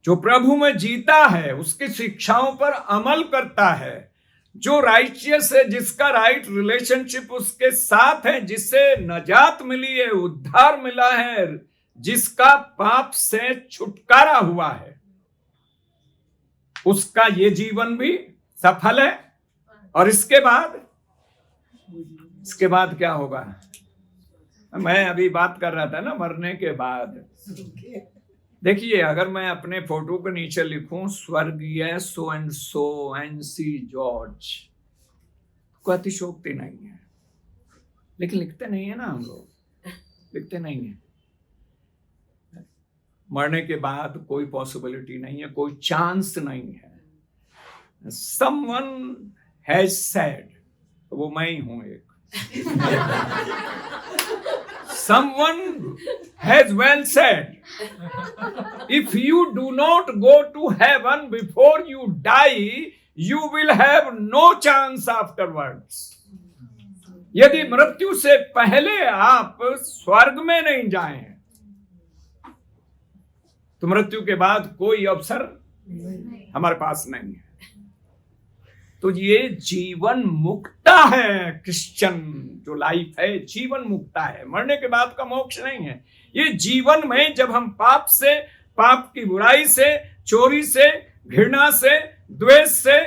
जो प्रभु में जीता है, उसकी शिक्षाओं पर अमल करता है, जो राइचियस है, जिसका राइट रिलेशनशिप उसके साथ है, जिससे नजात मिली है, उद्धार मिला है, जिसका पाप से छुटकारा हुआ है, उसका ये जीवन भी सफल है और इसके बाद क्या होगा? मैं अभी बात कर रहा था ना मरने के बाद। देखिए, अगर मैं अपने फोटो के नीचे लिखूं स्वर्गीय so and so NC George, कोई अतिशोक्ति नहीं है, लेकिन लिखते नहीं है ना हम लोग, लिखते नहीं है। मरने के बाद कोई पॉसिबिलिटी नहीं है, कोई चांस नहीं है। समवन हैज सेड, वो मैं ही हूं एक। Someone has well said, if you do not go to heaven before you die, you will have no chance afterwards. यदि मृत्यु से पहले आप स्वर्ग में नहीं जाएं, तो मृत्यु के बाद कोई अवसर हमारे पास नहीं है। तो ये जीवन मुक्ता है। क्रिश्चियन जो लाइफ है जीवन मुक्ता है, मरने के बाद का मोक्ष नहीं है। ये जीवन में जब हम पाप से, पाप की बुराई से, चोरी से, घृणा से, द्वेष से,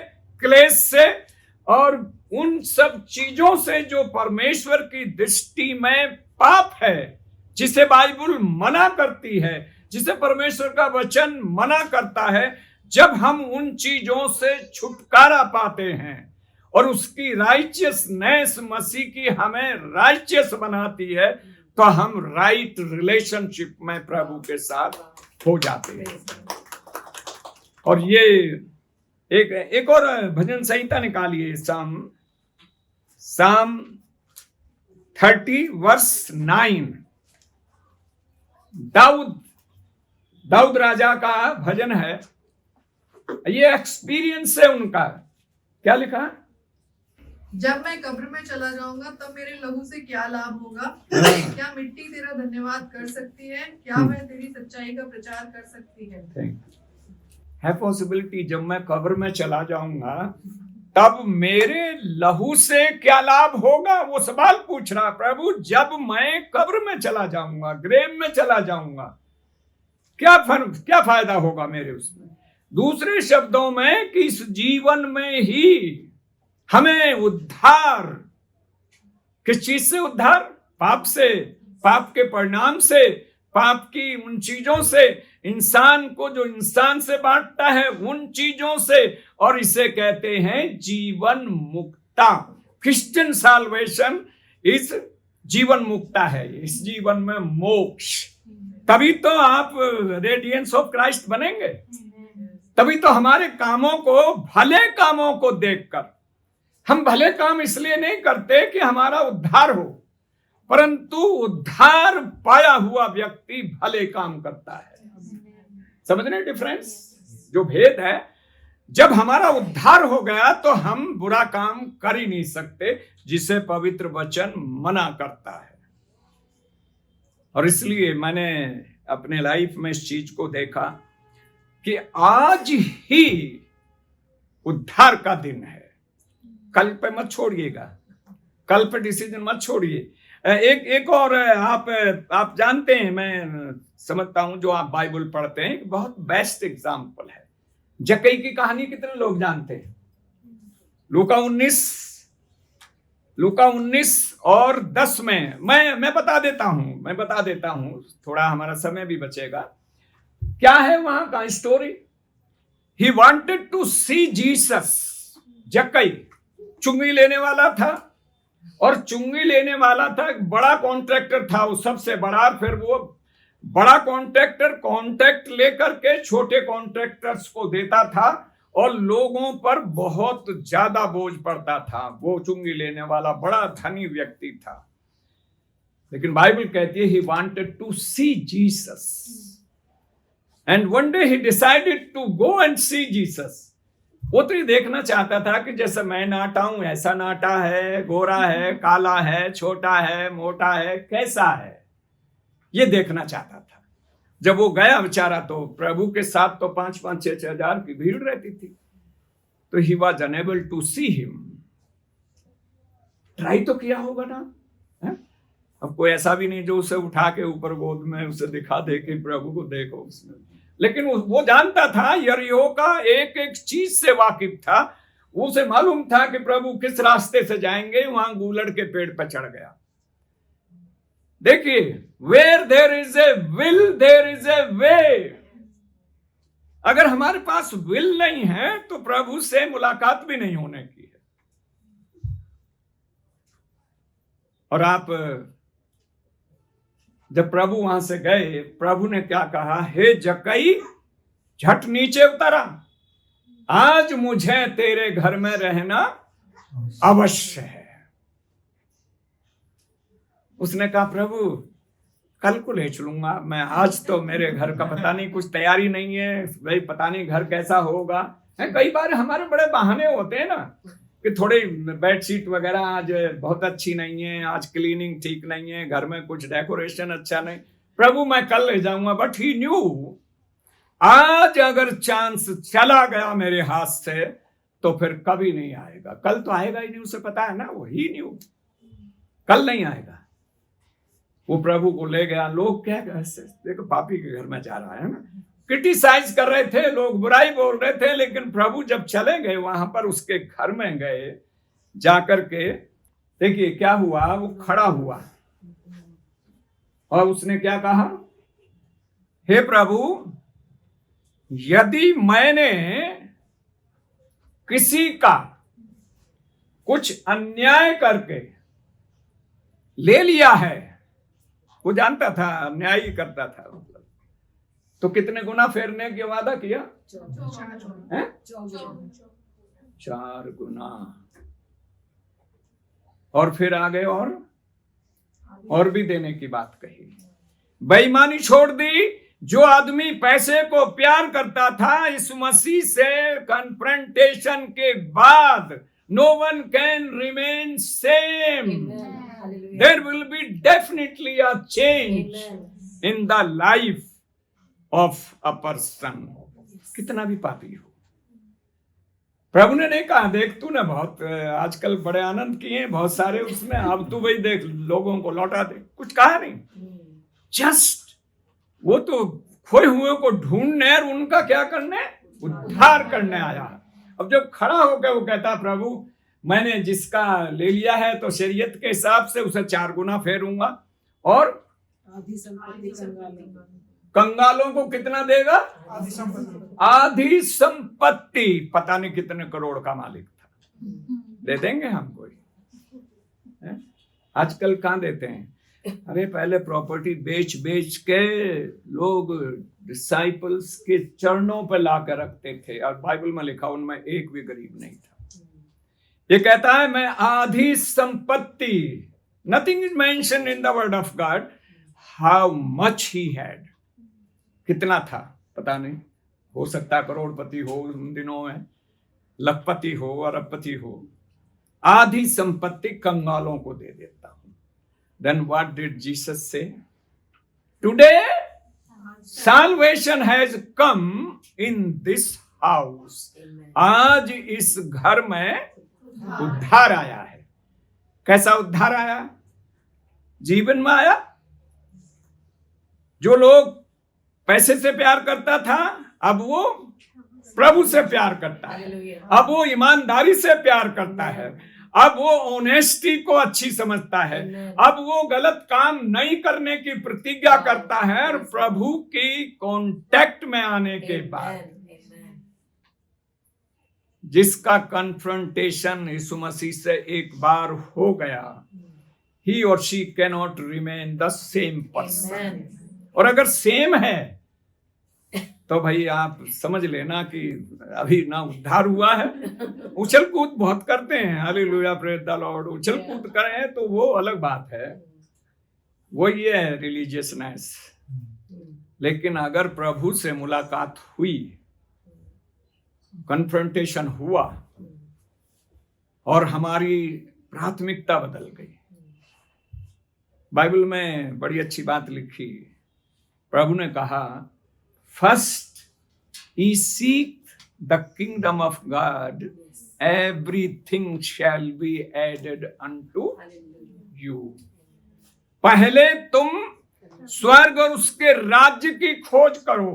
क्लेश से और उन सब चीजों से जो परमेश्वर की दृष्टि में पाप है, जिसे बाइबल मना करती है, जिसे परमेश्वर का वचन मना करता है, जब हम उन चीजों से छुटकारा पाते हैं और उसकी राइचियसनेस मसीह की हमें राइचियस बनाती है, तो हम राइट रिलेशनशिप में प्रभु के साथ हो जाते हैं। और ये एक और भजन संहिता निकालिए, साम 30 वर्स 9। दाऊद राजा का भजन है, ये एक्सपीरियंस है उनका। क्या लिखा? जब मैं कब्र में चला जाऊंगा तब मेरे लहू से क्या लाभ होगा? क्या मिट्टी तेरा धन्यवाद कर सकती है? क्या वह तेरी सच्चाई का प्रचार कर सकती है पॉसिबिलिटी, जब मैं कब्र में चला जाऊंगा तब मेरे लहू से क्या लाभ होगा? वो सवाल पूछ रहा प्रभु, जब मैं कब्र में चला जाऊंगा, ग्रेव में चला जाऊंगा, क्या फायदा होगा मेरे उसमें? दूसरे शब्दों में कि इस जीवन में ही हमें उद्धार, किस चीज से उद्धार? पाप से, पाप के परिणाम से, पाप की उन चीजों से, इंसान को जो इंसान से बांटता है उन चीजों से, और इसे कहते हैं जीवन मुक्ता। क्रिश्चियन साल्वेशन इस जीवन मुक्ता है, इस जीवन में मोक्ष। तभी तो आप रेडियंस ऑफ क्राइस्ट बनेंगे, तभी तो हमारे कामों को, भले कामों को देखकर, हम भले काम इसलिए नहीं करते कि हमारा उद्धार हो, परंतु उद्धार पाया हुआ व्यक्ति भले काम करता है। समझ रहे डिफरेंस, जो भेद है? जब हमारा उद्धार हो गया तो हम बुरा काम कर ही नहीं सकते, जिसे पवित्र वचन मना करता है। और इसलिए मैंने अपने लाइफ में इस चीज को देखा कि आज ही उद्धार का दिन है। कल पे मत छोड़िएगा, कल पे डिसीजन मत छोड़िए। एक और आप जानते हैं, मैं समझता हूं जो आप बाइबल पढ़ते हैं, एक बहुत बेस्ट एग्जाम्पल है। जक्कई की कहानी कितने लोग जानते हैं? लूका 19 और 10 में मैं बता देता हूं, थोड़ा हमारा समय भी बचेगा। क्या है वहां का story? He wanted to see Jesus. जक्कई चुंगी लेने वाला था, और चुंगी लेने वाला था, एक बड़ा कॉन्ट्रैक्टर था, वो सबसे बड़ा। फिर वो बड़ा कॉन्ट्रैक्टर कॉन्ट्रैक्ट लेकर के छोटे कॉन्ट्रैक्टर्स को देता था, और लोगों पर बहुत ज्यादा बोझ पड़ता था। वो चुंगी लेने वाला बड़ा धनी व्यक्ति था, लेकिन बाइबल कहती है he wanted to see Jesus, and one day he decided to go and see Jesus. वो तो ये देखना चाहता था कि जैसे मैं नाटा हूं ऐसा नाटा है, गोरा है, काला है, छोटा है, मोटा है, कैसा है, ये देखना चाहता था। जब वो गया बेचारा, तो प्रभु के साथ तो 5-6 हजार की भीड़ रहती थी, तो he was unable to see him. Try तो किया होगा ना, है? अब कोई ऐसा भी नहीं जो उसे उठा के ऊपर गोद में उसे दिखा दे कि प्रभु को देखो उसमें, लेकिन वो जानता था, यरीहो का एक एक चीज से वाकिफ था। उसे मालूम था कि प्रभु किस रास्ते से जाएंगे, वहां गूलड़ के पेड़ पर चढ़ गया। देखिए, where there is a will there is a way. अगर हमारे पास विल नहीं है तो प्रभु से मुलाकात भी नहीं होने की है। और आप जब प्रभु वहां से गए, प्रभु ने क्या कहा, हे जक्कई झट नीचे उतरा, आज मुझे तेरे घर में रहना अवश्य है। उसने कहा, प्रभु कल को ले चलूंगा मैं, आज तो मेरे घर का पता नहीं, कुछ तैयारी नहीं है भाई, पता नहीं घर कैसा होगा। कई बार हमारे बड़े बहाने होते हैं ना कि थोड़ी बेडशीट वगैरह आज बहुत अच्छी नहीं है, आज क्लीनिंग ठीक नहीं है, घर में कुछ डेकोरेशन अच्छा नहीं, प्रभु मैं कल ले जाऊंगा। बट ही न्यू, आज अगर चांस चला गया मेरे हाथ से तो फिर कभी नहीं आएगा, कल तो आएगा ही नहीं, उसे पता है ना, वो ही न्यू कल नहीं आएगा। वो प्रभु को ले गया। लोग क्या कहते, देखो पापी के घर में जा रहा है ना, क्रिटिसाइज कर रहे थे लोग, बुराई बोल रहे थे, लेकिन प्रभु जब चले गए वहां पर, उसके घर में गए, जाकर के देखिए क्या हुआ, वो खड़ा हुआ और उसने क्या कहा, हे प्रभु यदि मैंने किसी का कुछ अन्याय करके ले लिया है, वो जानता था अन्याय ही करता था, मतलब तो कितने गुना फेरने की वादा किया, 4 गुना। और फिर आगे और भी देने की बात कही। बेईमानी छोड़ दी। जो आदमी पैसे को प्यार करता था, इस मसीह से कन्फ्रंटेशन के बाद no one can remain same. There will be definitely a change in the life of a person. कितना भी पापी हो, प्रभु ने नहीं कहा देख तूने बहुत आजकल बड़े आनंद किए हैं बहुत सारे उसमें, अब तू वही देख लोगों को लौटा दे, कुछ कहा नहीं। जस्ट वो तो खोए हुए को ढूंढने और उनका क्या करने, उद्धार करने आया। अब जब खड़ा होकर वो कहता प्रभु मैंने जिसका ले लिया है तो शरीयत के हिसाब से उसे 4 गुना फेरूंगा, और कंगालों को कितना देगा, आधी संपत्ति। पता नहीं कितने करोड़ का मालिक था, दे देंगे हम कोई, आजकल कहां देते हैं। अरे पहले प्रॉपर्टी बेच बेच के लोग डिसाइपल्स के चरणों पर ला कर रखते थे, और बाइबल में लिखा उनमें एक भी गरीब नहीं था। ये कहता है मैं आधी संपत्ति, nothing is mention in the word of God how much he had, कितना था पता नहीं, हो सकता करोड़पति हो उन दिनों में, लखपति हो, अरबपति हो। आधी संपत्ति कंगालों को दे देता हूं। देन व्हाट डिड जीसस से, today salvation has come in this house। आज इस घर में उद्धार आया है। कैसा उद्धार आया, जीवन में आया। जो लोग पैसे से प्यार करता था, अब वो प्रभु से प्यार करता है, अब वो ईमानदारी से प्यार करता है, अब वो ऑनेस्टी को अच्छी समझता है, अब वो गलत काम नहीं करने की प्रतिज्ञा करता है। और प्रभु की कांटेक्ट में आने के बाद जिसका कन्फ्रंटेशन यीशु मसीह से एक बार हो गया, ही और she can not remain the same person. और अगर सेम है तो भाई आप समझ लेना कि अभी ना उद्धार हुआ है। उछल कूद बहुत करते हैं, हालेलुया प्रेज द लॉर्ड, उछल कूद करें तो वो अलग बात है, वो ये है रिलीजियसनेस। लेकिन अगर प्रभु से मुलाकात हुई, कन्फ्रंटेशन हुआ और हमारी प्राथमिकता बदल गई। बाइबल में बड़ी अच्छी बात लिखी, प्रभु ने कहा first ye seek the kingdom of God, everything shall be added unto you। पहले तुम स्वर्ग और उसके राज्य की खोज करो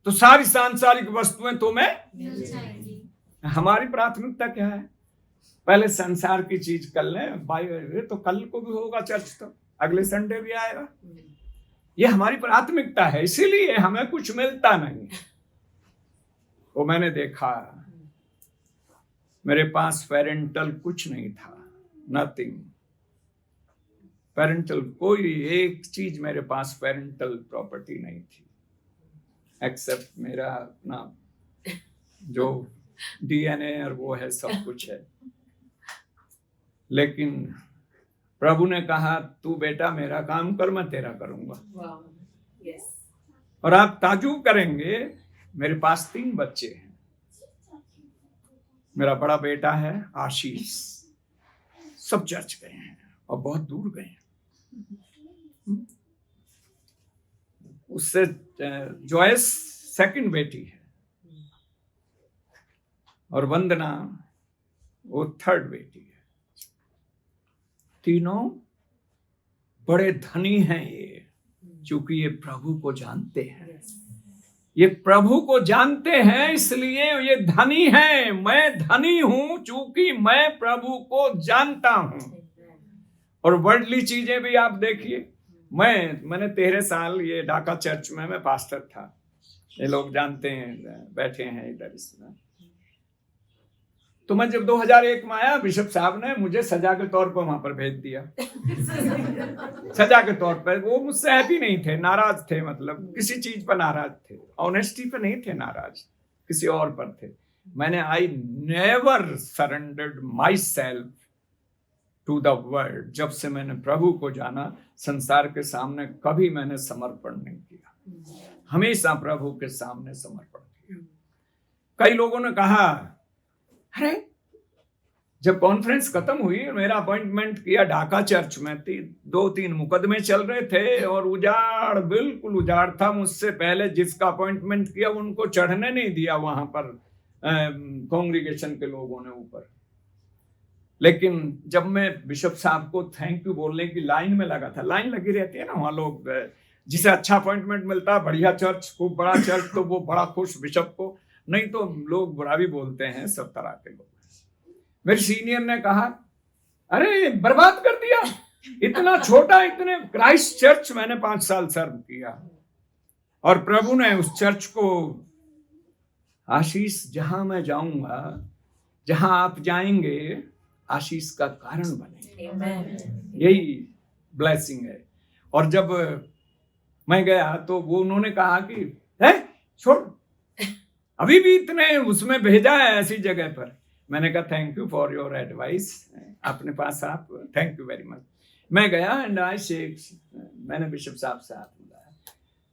तो सारी सांसारिक वस्तुएं तुम्हें मिल जाएंगी। हमारी प्राथमिकता क्या है? पहले संसार की चीज कर लें, तो कल को भी होगा चर्च, तो अगले संडे भी आएगा। ये हमारी प्राथमिकता है, इसीलिए हमें कुछ मिलता नहीं। वो मैंने देखा, मेरे पास पेरेंटल कुछ नहीं था, नथिंग पेरेंटल, कोई एक चीज मेरे पास पेरेंटल प्रॉपर्टी नहीं थी, एक्सेप्ट मेरा अपना जो डीएनए और वो है, सब कुछ है। लेकिन प्रभु ने कहा, तू बेटा मेरा काम कर, मैं तेरा करूंगा। और आप ताजुब करेंगे, मेरे पास 3 बच्चे हैं। मेरा बड़ा बेटा है आशीष, सब चर्च गए हैं और बहुत दूर गए हैं। उससे जॉयस सेकंड बेटी है, और वंदना वो 3rd बेटी है। तीनों बड़े धनी हैं ये, क्योंकि ये प्रभु को जानते हैं। ये प्रभु को जानते हैं, इसलिए ये धनी हैं। मैं धनी हूं क्योंकि मैं प्रभु को जानता हूं। और वर्ल्डली चीजें भी आप देखिए, मैंने 13 साल ये ढाका चर्च में मैं पास्टर था, ये लोग जानते हैं, बैठे हैं इधर इसमें। तो मैं जब 2001 में आया, बिशप साहब ने मुझे सजा के तौर पर वहां पर भेज दिया। सजा के तौर पर। वो मुझसे हैप्पी नहीं थे, नाराज थे, मतलब किसी चीज पर नाराज थे, ऑनेस्टी पर नहीं थे नाराज, किसी और पर थे। मैंने I never surrendered my self to the world. जब से मैंने प्रभु को जाना, संसार के सामने कभी मैंने समर्पण नहीं किया, हमेशा प्रभु के सामने समर्पण किया। कई लोगों ने कहा, अरे जब कॉन्फ्रेंस खत्म हुई, मेरा अपॉइंटमेंट किया ढाका चर्च में, 2-3 मुकदमे चल रहे थे और उजाड़, बिल्कुल उजाड़ था। मुझसे पहले जिसका अपॉइंटमेंट किया उनको चढ़ने नहीं दिया वहां पर, कांग्रीगेशन के लोगों ने ऊपर। लेकिन जब मैं बिशप साहब को थैंक यू बोलने की लाइन में लगा था, लाइन लगी रहती है ना वहाँ, लोग जिसे अच्छा अपॉइंटमेंट मिलता है, बढ़िया चर्च, खूब बड़ा चर्च, तो वो बड़ा खुश बिशप को, नहीं तो लोग बुरा भी बोलते हैं, सब तरह के लोग। मेरे सीनियर ने कहा, अरे बर्बाद कर दिया, इतना छोटा, इतने क्राइस्ट चर्च मैंने 5 साल सर्व किया, और प्रभु ने उस चर्च को, आशीष जहां मैं जाऊंगा, जहां आप जाएंगे, आशीष का कारण बने। यही ब्लेसिंग है। और जब मैं गया तो वो उन्होंने कहा कि छोड़, अभी भी इतने उसमें भेजा है ऐसी जगह पर। मैंने कहा thank you for your advice, अपने पास आप, थैंक यू वेरी मच। मैं गया एंड आई शेक, मैंने बिशप साहब से हाथ मिलाया,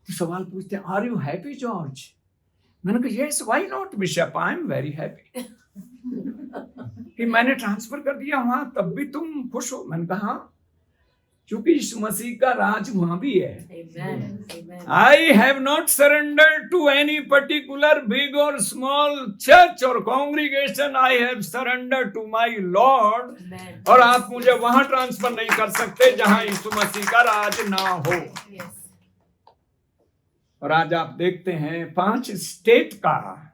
तो सवाल पूछते हैं, आर यू हैप्पी जॉर्ज? मैंने कहा yes, why not bishop, I am very happy. कि मैंने ट्रांसफर कर दिया वहां, तब भी तुम खुश हो? मैंने कहा हाँ, क्योंकि यीशु मसीह का राज वहां भी है। I have not surrendered to any particular big और स्मॉल चर्च और congregation, I have surrendered to my Lord. और आप मुझे वहां ट्रांसफर नहीं कर सकते जहां यीशु मसीह का राज ना हो। और आज आप देखते हैं 5 स्टेट का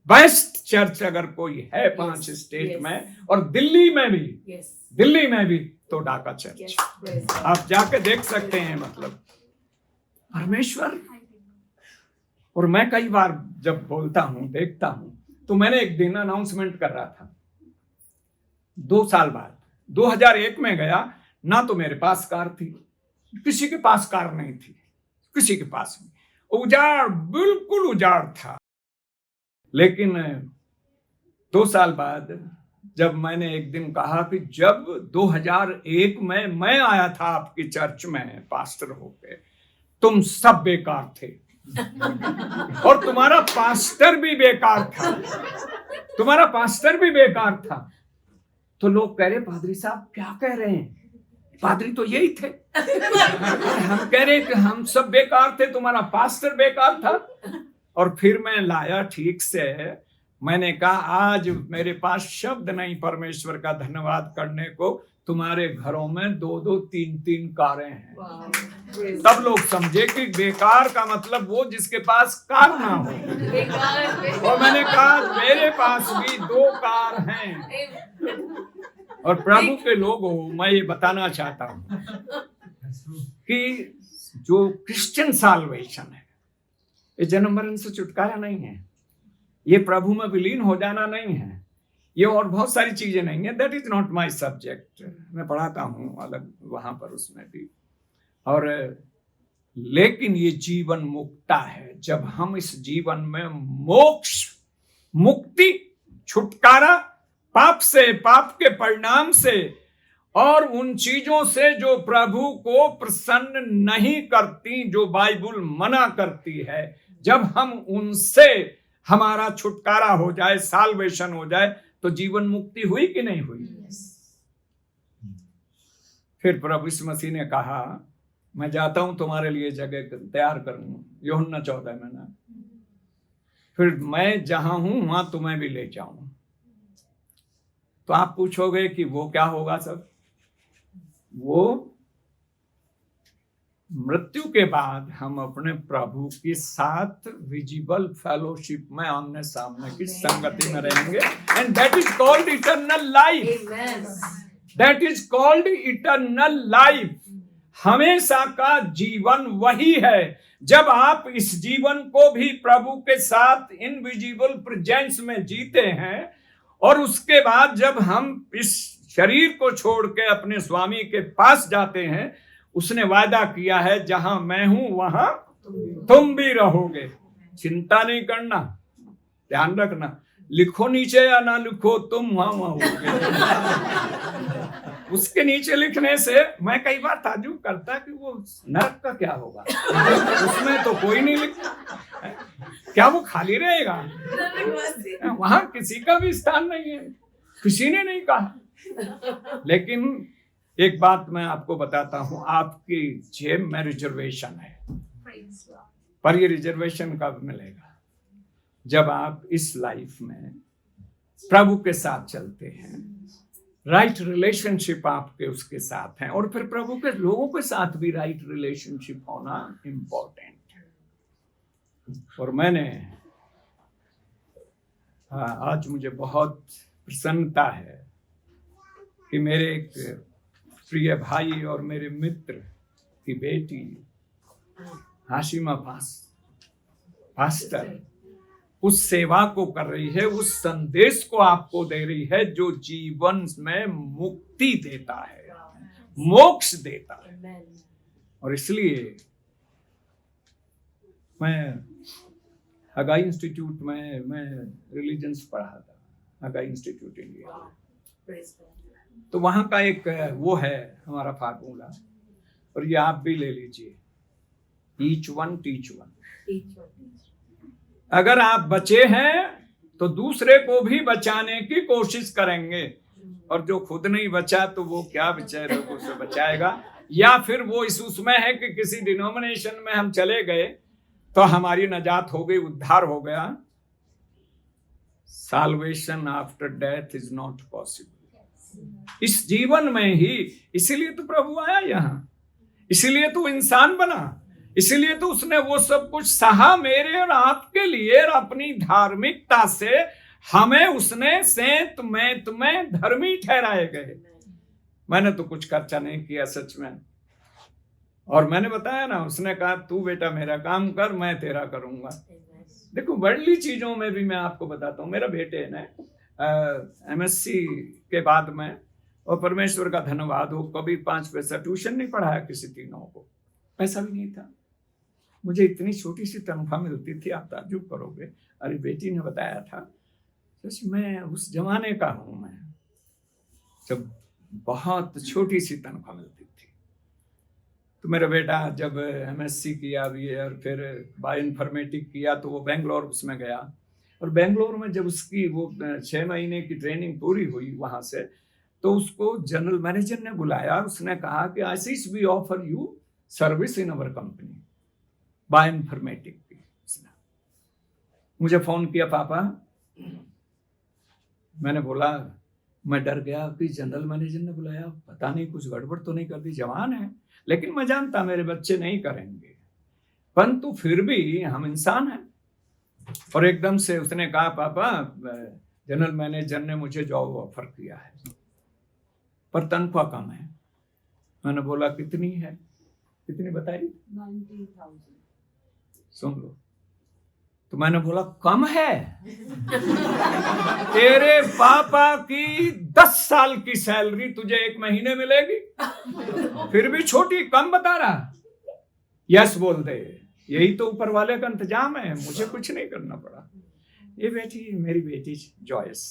बेस्ट चर्च अगर कोई है 5 स्टेट में, और दिल्ली में भी, दिल्ली में भी, तो ढाका चर्च। आप जाके देख सकते हैं, मतलब परमेश्वर। और मैं कई बार जब बोलता हूं, देखता हूं, तो मैंने एक दिन अनाउंसमेंट कर रहा था 2 साल बाद, 2001 में गया ना, तो मेरे पास कार थी, किसी के पास कार नहीं थी, किसी के पास नहीं, उजाड़, बिल्कुल उजाड़ था। लेकिन 2 साल बाद जब मैंने एक दिन कहा कि जब 2001 में मैं आया था आपकी चर्च में पास्टर होके, तुम सब बेकार थे और तुम्हारा पास्टर भी बेकार था, तुम्हारा पास्टर भी बेकार था। तो लोग कह रहे, पादरी साहब क्या कह रहे हैं, पादरी तो यही थे। हम कह रहे कि हम सब बेकार थे, तुम्हारा पास्टर बेकार था। और फिर मैं लाया ठीक से, मैंने कहा आज मेरे पास शब्द नहीं परमेश्वर का धन्यवाद करने को, तुम्हारे घरों में 2-2, 3-3 कारें हैं। तब लोग समझे कि बेकार का मतलब वो जिसके पास कार ना हो। और मैंने कहा मेरे पास भी 2 कार हैं। और प्रभु के लोगों, मैं ये बताना चाहता हूं कि जो क्रिश्चियन साल्वेशन है, ये जन्म मरण से छुटकारा नहीं है, ये प्रभु में विलीन हो जाना नहीं है, ये और बहुत सारी चीजें नहीं है। That is not my subject. मैं पढ़ाता हूँ अलग वहां पर, उसमें भी। और लेकिन ये जीवन मुक्ता है। जब हम इस जीवन में मोक्ष, मुक्ति, छुटकारा पाप से, पाप के परिणाम से और उन चीजों से जो प्रभु को प्रसन्न नहीं करती, जो बाइबल मना करती है, जब हम उनसे हमारा छुटकारा हो जाए, साल्वेशन हो जाए, तो जीवन मुक्ति हुई कि नहीं हुई? फिर प्रभु यीशु मसीह ने कहा मैं जाता हूं तुम्हारे लिए जगह तैयार करूंगा, यूहन्ना 14 में ना। फिर मैं जहां हूं वहां तुम्हें भी ले जाऊंगा। तो आप पूछोगे कि वो क्या होगा? सब वो मृत्यु के बाद हम अपने प्रभु के साथ विजिबल फेलोशिप में आमने सामने की संगति में रहेंगे। And that is called eternal life. That is called eternal life. हमेशा का जीवन वही है। जब आप इस जीवन को भी प्रभु के साथ इनविजिबल प्रेजेंस में जीते हैं, और उसके बाद जब हम इस शरीर को छोड़ के अपने स्वामी के पास जाते हैं, उसने वादा किया है जहां मैं हूं वहां तुम भी रहोगे। चिंता नहीं करना, ध्यान रखना, लिखो नीचे या ना लिखो, तुम वहां होगे। उसके नीचे लिखने से मैं कई बार ताज्जुब करता कि वो नरक का क्या होगा, उसमें तो कोई नहीं लिखता, क्या वो खाली रहेगा? वहां किसी का भी स्थान नहीं है, किसी ने नहीं कहा। लेकिन एक बात मैं आपको बताता हूं, आपकी जेब में रिजर्वेशन है, पर ये रिजर्वेशन कब मिलेगा? जब आप इस लाइफ में प्रभु के साथ चलते हैं, राइट रिलेशनशिप आपके उसके साथ हैं, और फिर प्रभु के लोगों के साथ भी राइट रिलेशनशिप होना इम्पोर्टेंट है। और मैंने आज मुझे बहुत प्रसन्नता है कि मेरे एक प्रिय भाई और मेरे मित्र की बेटी हाशिमा पास्टर उस सेवा को कर रही है, उस संदेश को आपको दे रही है जो जीवन में मुक्ति देता है, मोक्ष देता है। और इसलिए मैं हगाई इंस्टीट्यूट में मैं रिलीजन्स पढ़ा था, हगाई इंस्टीट्यूट इंडिया। तो वहां का एक वो है हमारा फार्मूला, और ये आप भी ले लीजिए, ईच वन टीच वन। अगर आप बचे हैं तो दूसरे को भी बचाने की कोशिश करेंगे, और जो खुद नहीं बचा तो वो क्या बेचारे को से बचाएगा? या फिर वो इस उसमें है कि किसी डिनोमिनेशन में हम चले गए तो हमारी नजात हो गई, उद्धार हो गया। Salvation after death is not possible. इस जीवन में ही, इसीलिए तो प्रभु आया यहाँ, इसीलिए तो इंसान बना, इसीलिए तो उसने वो सब कुछ सहा मेरे और आपके लिए, और अपनी धार्मिकता से हमें उसने सेंत मैत में धर्मी ठहराए गए। मैंने तो कुछ खर्चा नहीं किया सच में, और मैंने बताया ना, उसने कहा तू बेटा मेरा काम कर, मैं तेरा करूंगा। देखो वर्ldly चीजों में भी मैं आपको बताता हूँ, मेरा बेटे ने MSc के बाद में, और परमेश्वर का धन्यवाद हो, कभी 5 पैसा ट्यूशन नहीं पढ़ाया किसी तीनों को, पैसा भी नहीं था। मुझे इतनी छोटी सी तनख्वाह मिलती थी, आप ताज्जुब करोगे। अरे बेटी ने बताया था, मैं उस जमाने का हूं, मैं जब बहुत छोटी सी तनख्वाह मिलती थी। तो मेरा बेटा जब MSc किया भी, और फिर बायो इन्फॉर्मेटिक किया, तो वो बेंगलोर उसमें गया, और बेंगलोर में जब उसकी वो 6 महीने की ट्रेनिंग पूरी हुई वहां से, तो उसको जनरल मैनेजर ने बुलाया, उसने कहा कि Ashish we offer you service in our company, bio informatic की। मुझे फोन किया, पापा। मैंने बोला मैं डर गया कि जनरल मैनेजर ने बुलाया, पता नहीं कुछ गड़बड़ तो नहीं कर दी, जवान है, लेकिन मैं जानता मेरे बच्चे नहीं करेंगे, परंतु फिर भी हम इंसान हैं। और एकदम से उसने कहा, पापा जनरल मैनेजर ने मुझे जॉब ऑफर किया है पर तनख्वाह कम है। मैंने बोला कितनी है? कितनी बताई? 90,000। सुन लो। तो मैंने बोला कम है? तेरे पापा की 10 साल की सैलरी तुझे 1 महीने मिलेगी, फिर भी छोटी, कम बता रहा? यस बोल दे। यही तो ऊपर वाले का इंतजाम है, मुझे कुछ नहीं करना पड़ा। ये बेटी, मेरी बेटी जॉयस,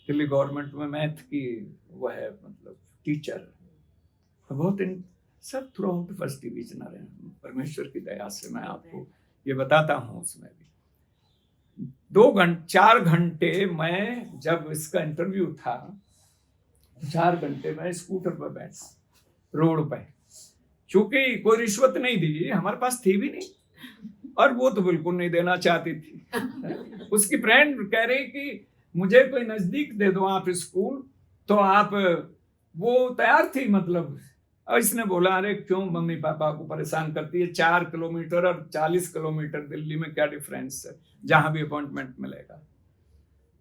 दिल्ली गवर्नमेंट में मैथ की वो है, मतलब टीचर, बहुत सब थ्रू आउट फर्स्ट डिविजनर है। परमेश्वर की दया से मैं आपको ये बताता हूँ। उसमें भी 4 घंटे मैं, जब इसका इंटरव्यू था, 4 घंटे मैं स्कूटर पर बैठा रोड पे, चूंकि कोई रिश्वत नहीं दी, हमारे पास थी भी नहीं, और वो तो बिल्कुल नहीं देना चाहती थी। उसकी फ्रेंड कह रही कि मुझे कोई नजदीक दे दो आप स्कूल, तो आप, वो तैयार थी मतलब। और इसने बोला, अरे क्यों मम्मी पापा को परेशान करती है, 4 किलोमीटर और 40 किलोमीटर दिल्ली में क्या डिफरेंस है, जहां भी अपॉइंटमेंट मिलेगा।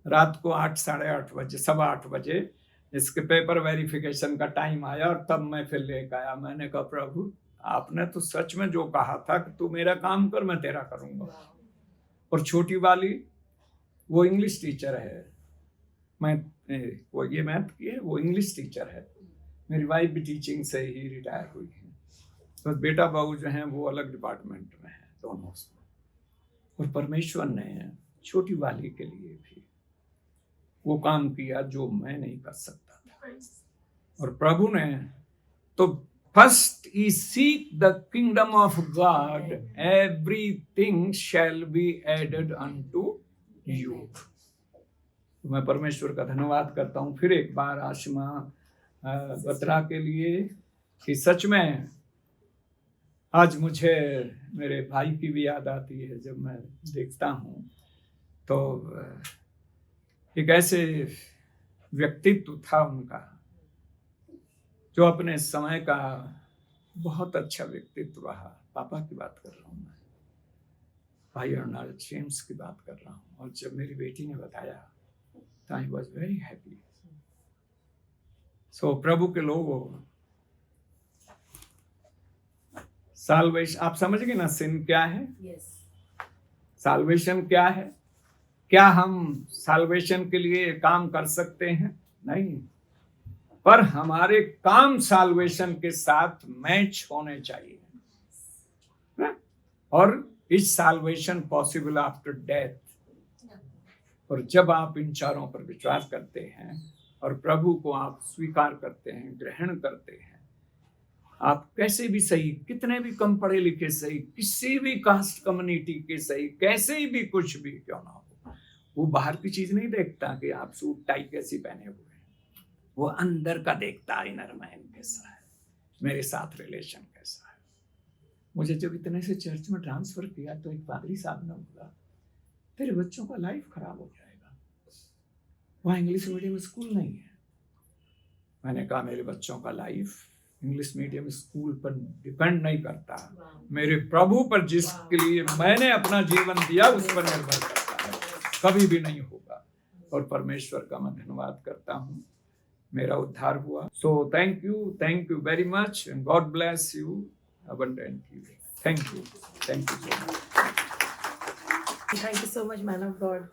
रात को 8, साढ़े 8 बजे, 8:15 बजे इसके पेपर वेरिफिकेशन का टाइम आया, और तब मैं फिर लेकर आया। मैंने कहा, प्रभु आपने तो सच में जो कहा था कि तू मेरा काम कर, मैं तेरा करूंगा। और छोटी वाली वो इंग्लिश टीचर है, वो ये मैथ की है, वो इंग्लिश टीचर है। मेरी वाइफ भी टीचिंग से ही रिटायर हुई है, बस बेटा बहू जो हैं वो अलग डिपार्टमेंट में हैं दोनों। और परमेश्वर ने छोटी वाली के लिए भी वो काम किया जो मैं नहीं कर सकता था। और प्रभु ने तो first ye seek the kingdom of God, everything shall be added unto you. तो मैं परमेश्वर का धन्यवाद करता हूँ फिर एक बार आशिमा बत्रा के लिए, कि सच में आज मुझे मेरे भाई की भी याद आती है जब मैं देखता हूँ। तो एक ऐसे व्यक्तित्व था उनका जो अपने समय का बहुत अच्छा व्यक्तित्व रहा। पापा की बात कर रहा हूँ मैं, भाई अर्नाल्ड जेम्स की बात कर रहा हूँ। और जब मेरी बेटी ने बताया तो आई वॉज वेरी हैप्पी। सो प्रभु के लोगों, साल्वेशन आप समझ गए ना, सिन क्या है, साल्वेशन क्या है? क्या हम साल्वेशन के लिए काम कर सकते हैं? नहीं, पर हमारे काम साल्वेशन के साथ मैच होने चाहिए। और इस साल्वेशन पॉसिबल आफ्टर डेथ। और जब आप इन चारों पर विचार करते हैं और प्रभु को आप स्वीकार करते हैं, ग्रहण करते हैं, आप कैसे भी सही, कितने भी कम पढ़े लिखे सही, किसी भी कास्ट कम्युनिटी के सही, कैसे भी कुछ भी क्यों ना हो, वो बाहर की चीज नहीं देखता कि आप सूट टाई कैसी पहने हुए हैं, वो अंदर का देखता है, इनर मैन कैसा है, मेरे साथ रिलेशन कैसा है। मुझे जब इतने से चर्च में ट्रांसफर किया तो एक पादरी साहब ने बोला, तेरे बच्चों का लाइफ खराब हो जाएगा, वहाँ इंग्लिश मीडियम स्कूल नहीं है। मैंने कहा, मेरे बच्चों का लाइफ इंग्लिश मीडियम स्कूल पर डिपेंड नहीं करता, मेरे प्रभु पर जिसके लिए मैंने अपना जीवन दिया उस पर निर्भर करता है, कभी भी नहीं होगा। और परमेश्वर का मैं धन्यवाद करता हूँ, मेरा उद्धार हुआ। So thank you very much, and God bless you abundantly. Thank you so much. Thank you so much, man of God.